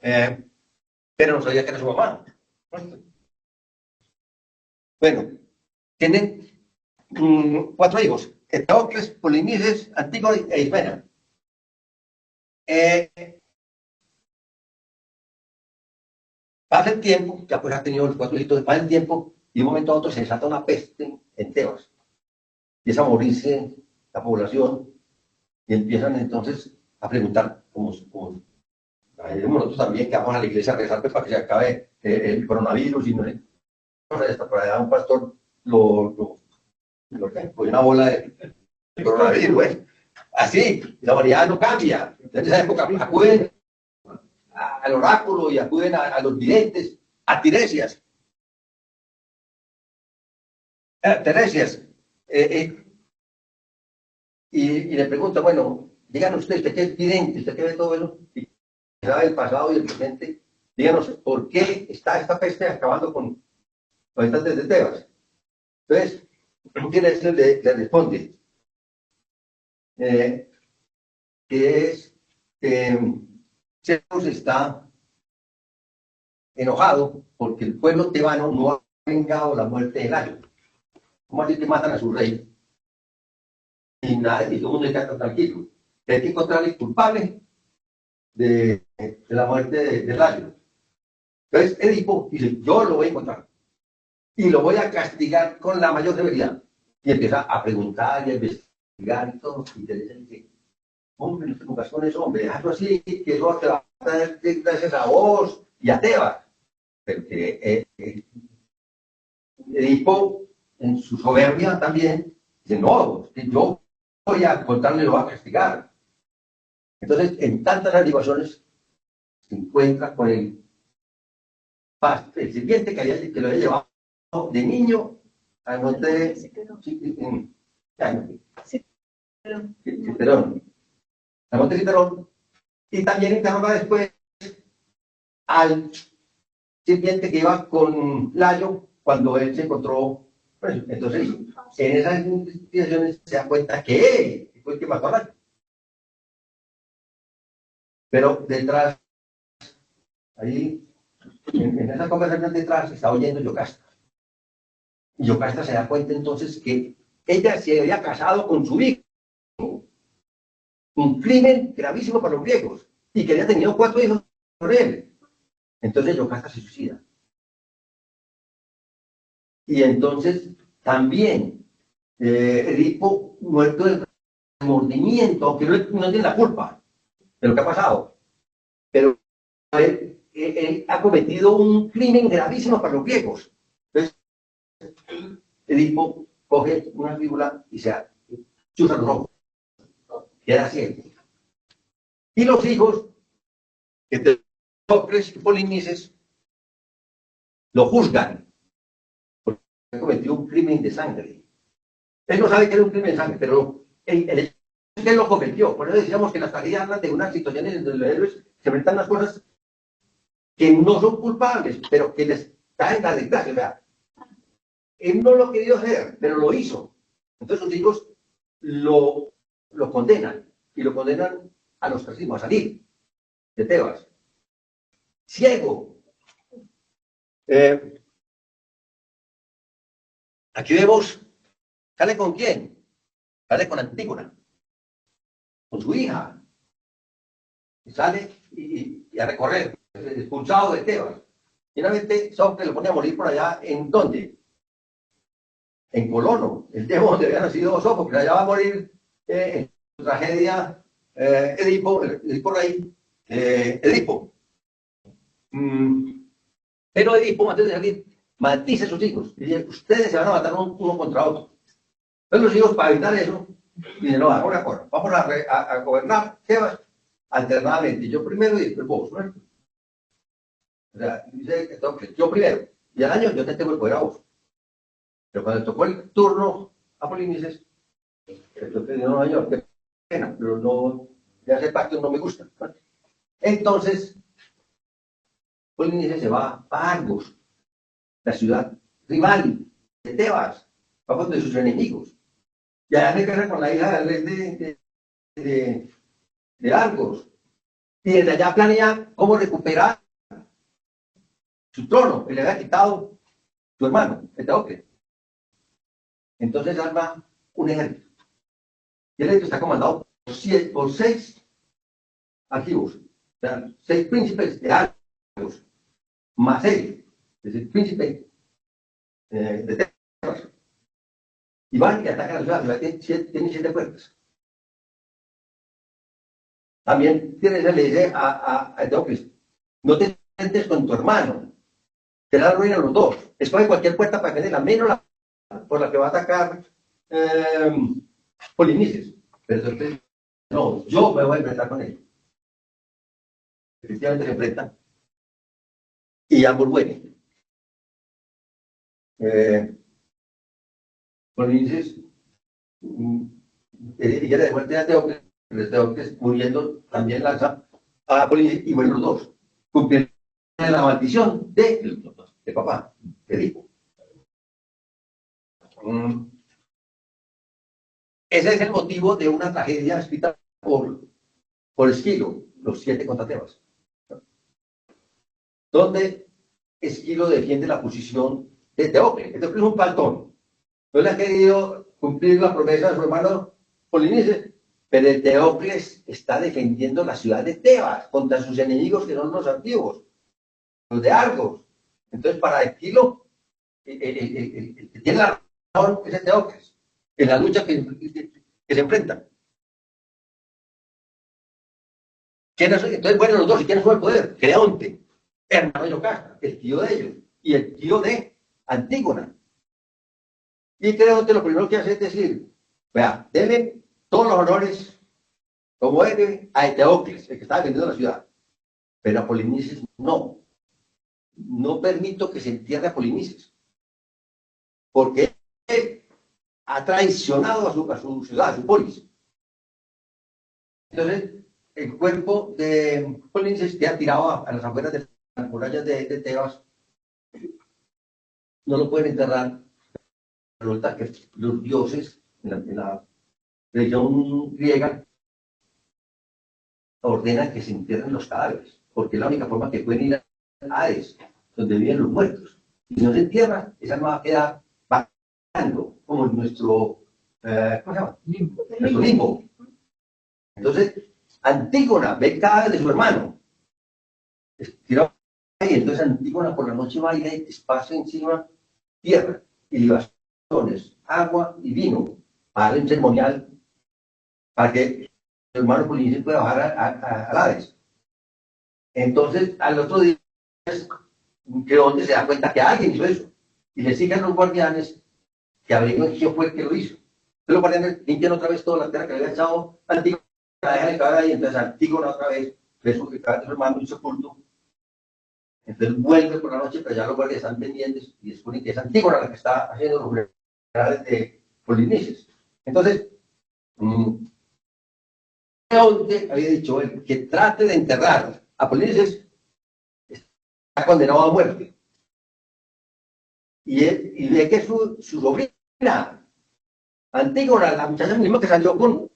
pero no sabía que era su mamá. Bueno, tienen 4 hijos, Eteocles, Polinices, Antígono e Ismena. Pasa el tiempo, ya pues ha tenido los 4 hijitos, pasa el tiempo, y de un momento a otro se desata una peste en Tebas. Empieza a morirse la población, y empiezan entonces a preguntar, como nosotros también, que vamos a la iglesia a rezar para que se acabe el coronavirus, y no sé, hasta por allá un pastor lo pone una bola de coronavirus, bueno. Así, la humanidad no cambia. En esa época acuden al oráculo y acuden a los videntes, a Tiresias. Y le pregunta, bueno, díganos usted que es vidente, usted que ve todo eso, y sabe el pasado y el presente, díganos por qué está esta peste acabando con los habitantes de Tebas. Entonces, Tiresias le responde que es Zeus está enojado porque el pueblo tebano no ha vengado la muerte de Layo. ¿Cómo así que matan a su rey? Y nada, y todo el mundo está tranquilo. Hay que encontrar el culpable de la muerte de Layo. Entonces Edipo dice, yo lo voy a encontrar y lo voy a castigar con la mayor severidad. Y empieza a preguntar y a investigar y todo. Y dice, hombre, no te pongas con eso, hombre, hazlo así, que eso te va a traer gracias a vos y a Tebas. Pero que Edipo, en su soberbia también, dice, no, que yo voy a contarle, lo voy a castigar. Entonces, en tantas averiguaciones, se encuentra con el sirviente que lo había llevado de niño al monte de Citerón, al monte Citerón, y también interroga después al sirviente que iba con Layo cuando él se encontró preso. Entonces, en esas investigaciones se da cuenta que él fue el que mató a Layo. Pero detrás, ahí, en esa conversación detrás, está oyendo Yocasta. Y Yocasta se da cuenta entonces que ella se había casado con su hijo. Un crimen gravísimo para los griegos. Y que había tenido 4 hijos por él. Entonces Yocasta se suicida. Y entonces también Edipo muerto del remordimiento, aunque no tiene la culpa de lo que ha pasado. Pero él ha cometido un crimen gravísimo para los griegos. Entonces, Edipo coge una figura y se chuza los ojos. Queda ciego. Y los hijos, que Teucles y Polinices, lo juzgan porque ha cometido un crimen de sangre. Él no sabe que era un crimen de sangre, pero el hecho es que él lo cometió. Por eso decíamos que las tragedias hablan de unas situaciones en donde los héroes se enfrentan a las cosas que no son culpables, pero que les caen la desgracia. O sea, él no lo quería hacer, pero lo hizo. Entonces sus hijos lo condenan, y lo condenan al ostracismo, a salir de Tebas. Ciego. Aquí vemos, ¿sale con quién? Sale con Antígona, con su hija. Y sale y a recorrer, expulsado de Tebas. Finalmente, Sócrates lo pone a morir por allá, ¿en dónde? En Colono, el tema donde había nacido Sófocles. Allá va a morir en su tragedia Edipo, rey, Edipo. Pero Edipo, antes de salir, maldice a sus hijos. Y dice, ustedes se van a matar uno contra otro. Entonces los hijos, para evitar eso, dicen, no, ahora vamos a gobernar Tebas alternadamente. Yo primero y después vos, ¿no? O sea, dice yo primero. Y al año yo te tengo el poder a vos. Pero cuando tocó el turno a Polinices, entonces no, señor, qué pena, pero no, ya ese pacto no me gusta. Entonces, Polinices se va a Argos, la ciudad rival de Tebas, bajo de sus enemigos. Y allá se casa con la hija del rey de Argos. Y desde allá planea cómo recuperar su trono, que le había quitado su hermano, Teucles. Entonces arma un ejército. Y el ejército está comandado por 6 argivos, o sea, 6 príncipes de Argos, más él, es el príncipe de Tebas. Y van y atacan la ciudad, tiene 7 puertas. También le dice a Teucles, no te enfrentes con tu hermano, te la arruinan los dos. Escoge cualquier puerta para defenderla, menos la por la que va a atacar Polinices. Pero entonces, no, yo me voy a enfrentar con él. Efectivamente se enfrentan. Y ambos mueren. Polinices, ella le devuelve a Teucles, muriendo, también lanza a Polinices y mueren los dos. Cumplieron la maldición de papá, de Edipo. Ese es el motivo de una tragedia escrita por Esquilo, los 7 contra Tebas, donde Esquilo defiende la posición de Teucles. Teucles es un faltón. No le ha querido cumplir la promesa de su hermano Polinices, pero Teucles está defendiendo la ciudad de Tebas contra sus enemigos, que son los antiguos, los de Argos. Entonces, para Esquilo, el que tiene la razón es Teucles, en la lucha que se enfrentan. Entonces, bueno, los dos, ¿y quiénes son el poder? Creonte, hermano de Yocasta, el tío de ellos, y el tío de Antígona. Y Creonte lo primero que hace es decir, vea, denme todos los honores como héroe a Eteocles, el que estaba vendiendo la ciudad. Pero a Polinices no. No permito que se entierre a Polinices, porque él ha traicionado a su ciudad, a su polis. Entonces, el cuerpo de Polinices queda tirado a las afueras de las murallas de Tebas. No lo pueden enterrar. Resulta que los dioses en la religión griega ordenan que se entierren los cadáveres, porque es la única forma que pueden ir a Hades, donde viven los muertos. Y si no se entierra, esa no va a quedar vagando, como nuestro, ¿cómo se llama? Limbo. Nuestro limbo. Entonces, Antígona ve el cadáver de su hermano. Tirado ahí, entonces Antígona por la noche va y le esparce encima tierra y libaciones, agua y vino, para darle un ceremonial, para que su hermano Polinices pueda bajar a Hades. Entonces, al otro día, Creonte se da cuenta que alguien hizo eso, y le siguen los guardianes que averigüen quién fue el que lo hizo. Entonces los guardianes limpian otra vez toda la tierra que le había echado Antígona, la dejan de caer ahí, entonces Antígona otra vez ve su hermano y sepulto. Entonces vuelve por la noche, pero ya los guardias están pendientes y descubren que es Antígona la que está haciendo los funerales de Polinices. Entonces, Creonte había dicho él que trate de enterrar a Polinices, está condenado a muerte. Y ve que su sobrina, Antígona, la muchacha misma que salió con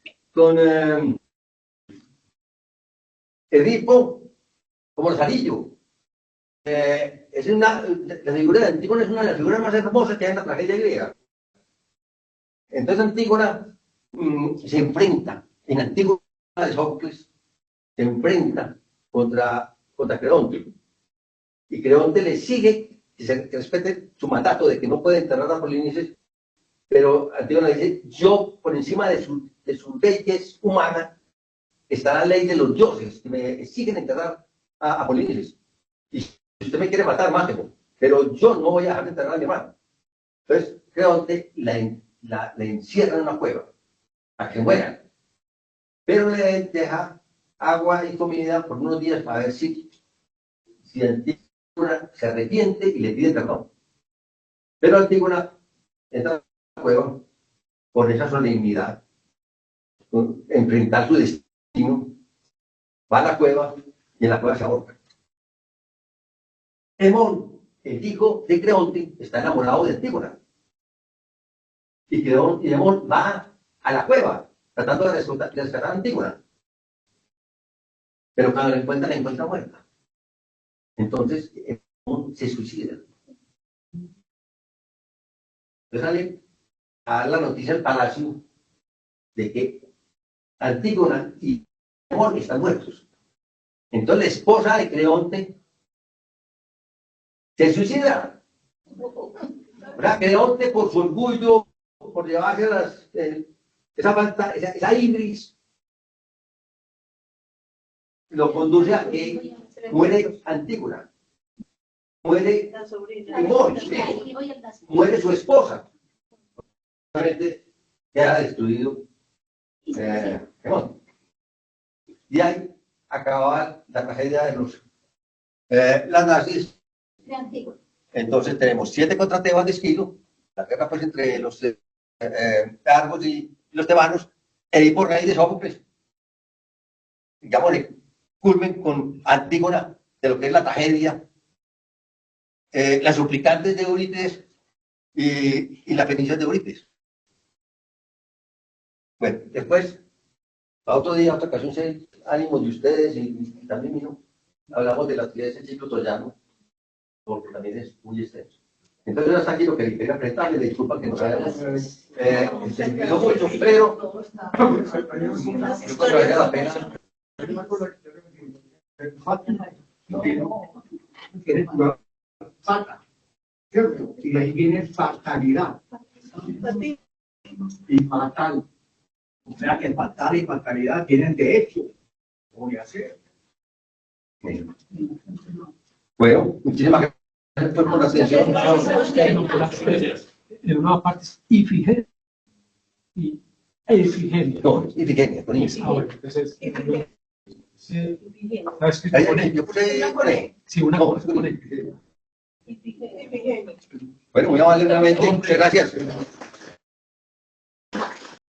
Edipo como Lazarillo. La figura de Antígona es una de las figuras más hermosas que hay en la tragedia griega. Entonces Antígona se enfrenta, en Antígona de Sófocles, se enfrenta contra Creonte. Y Creonte le sigue, que respete su mandato de que no puede enterrar a Polinices, pero Antígona dice, yo por encima de sus leyes humanas está la ley de los dioses, que me exigen enterrar a Polinices. Y si usted me quiere matar, máteme, pero yo no voy a dejar de enterrar a mi hermano. Entonces Creonte la encierra en una cueva, a que muera, pero le deja agua y comida por unos días para ver si Antígona se arrepiente y le pide perdón. Pero Antígona entra a la cueva con esa solemnidad, enfrentar su destino, va a la cueva y en la cueva se ahorca. Hemón, el hijo de Creonte, está enamorado de Antígona. Y Hemón va a la cueva tratando de rescatar a Antígona. Pero cuando la encuentra muerta. Entonces, Hemón se suicida. Entonces sale a dar la noticia al palacio de que Antígona y Hemón están muertos. Entonces la esposa de Creonte se suicida. ¿Verdad? Creonte, por su orgullo, por llevarse esa ibris, lo conduce a que muere Antígona, muere Hemón, muere su esposa. Realmente queda destruido Hemón. Y ahí acababa la tragedia de las nazis. Entonces tenemos 7 contra Tebas de Esquilo, la guerra pues entre los argos y los tebanos, Edipo rey de Sófocles, digamos, culmen con Antígona, de lo que es la tragedia, las suplicantes de Eurípides y la fenicia de Eurípides. Bueno, después, a otro día, a otra ocasión, se ánimos de ustedes y también mío, hablamos de la actividad del ciclo troyano, porque también es muy extenso. Entonces, hasta aquí lo que quería presentarle, disculpa que nos hayamos entendido mucho, pero yo creo que valía la pena. Hay una cosa que tengo que decir. Falta, ¿cierto? Y de ahí viene fatalidad. Y fatal. O sea que fatal y fatalidad tienen de hecho. Voy a hacer. Bueno, muchísimas gracias por la atención. En una parte es Ifigenia y Ifigenia. No, Ifigenia, con I. Ah, bueno, entonces, sí, Ifigenia. está escrito con E. Yo puse con E. Sí, una No, cosa con E. Ifigenia. Bueno, muy amablemente, muchas gracias.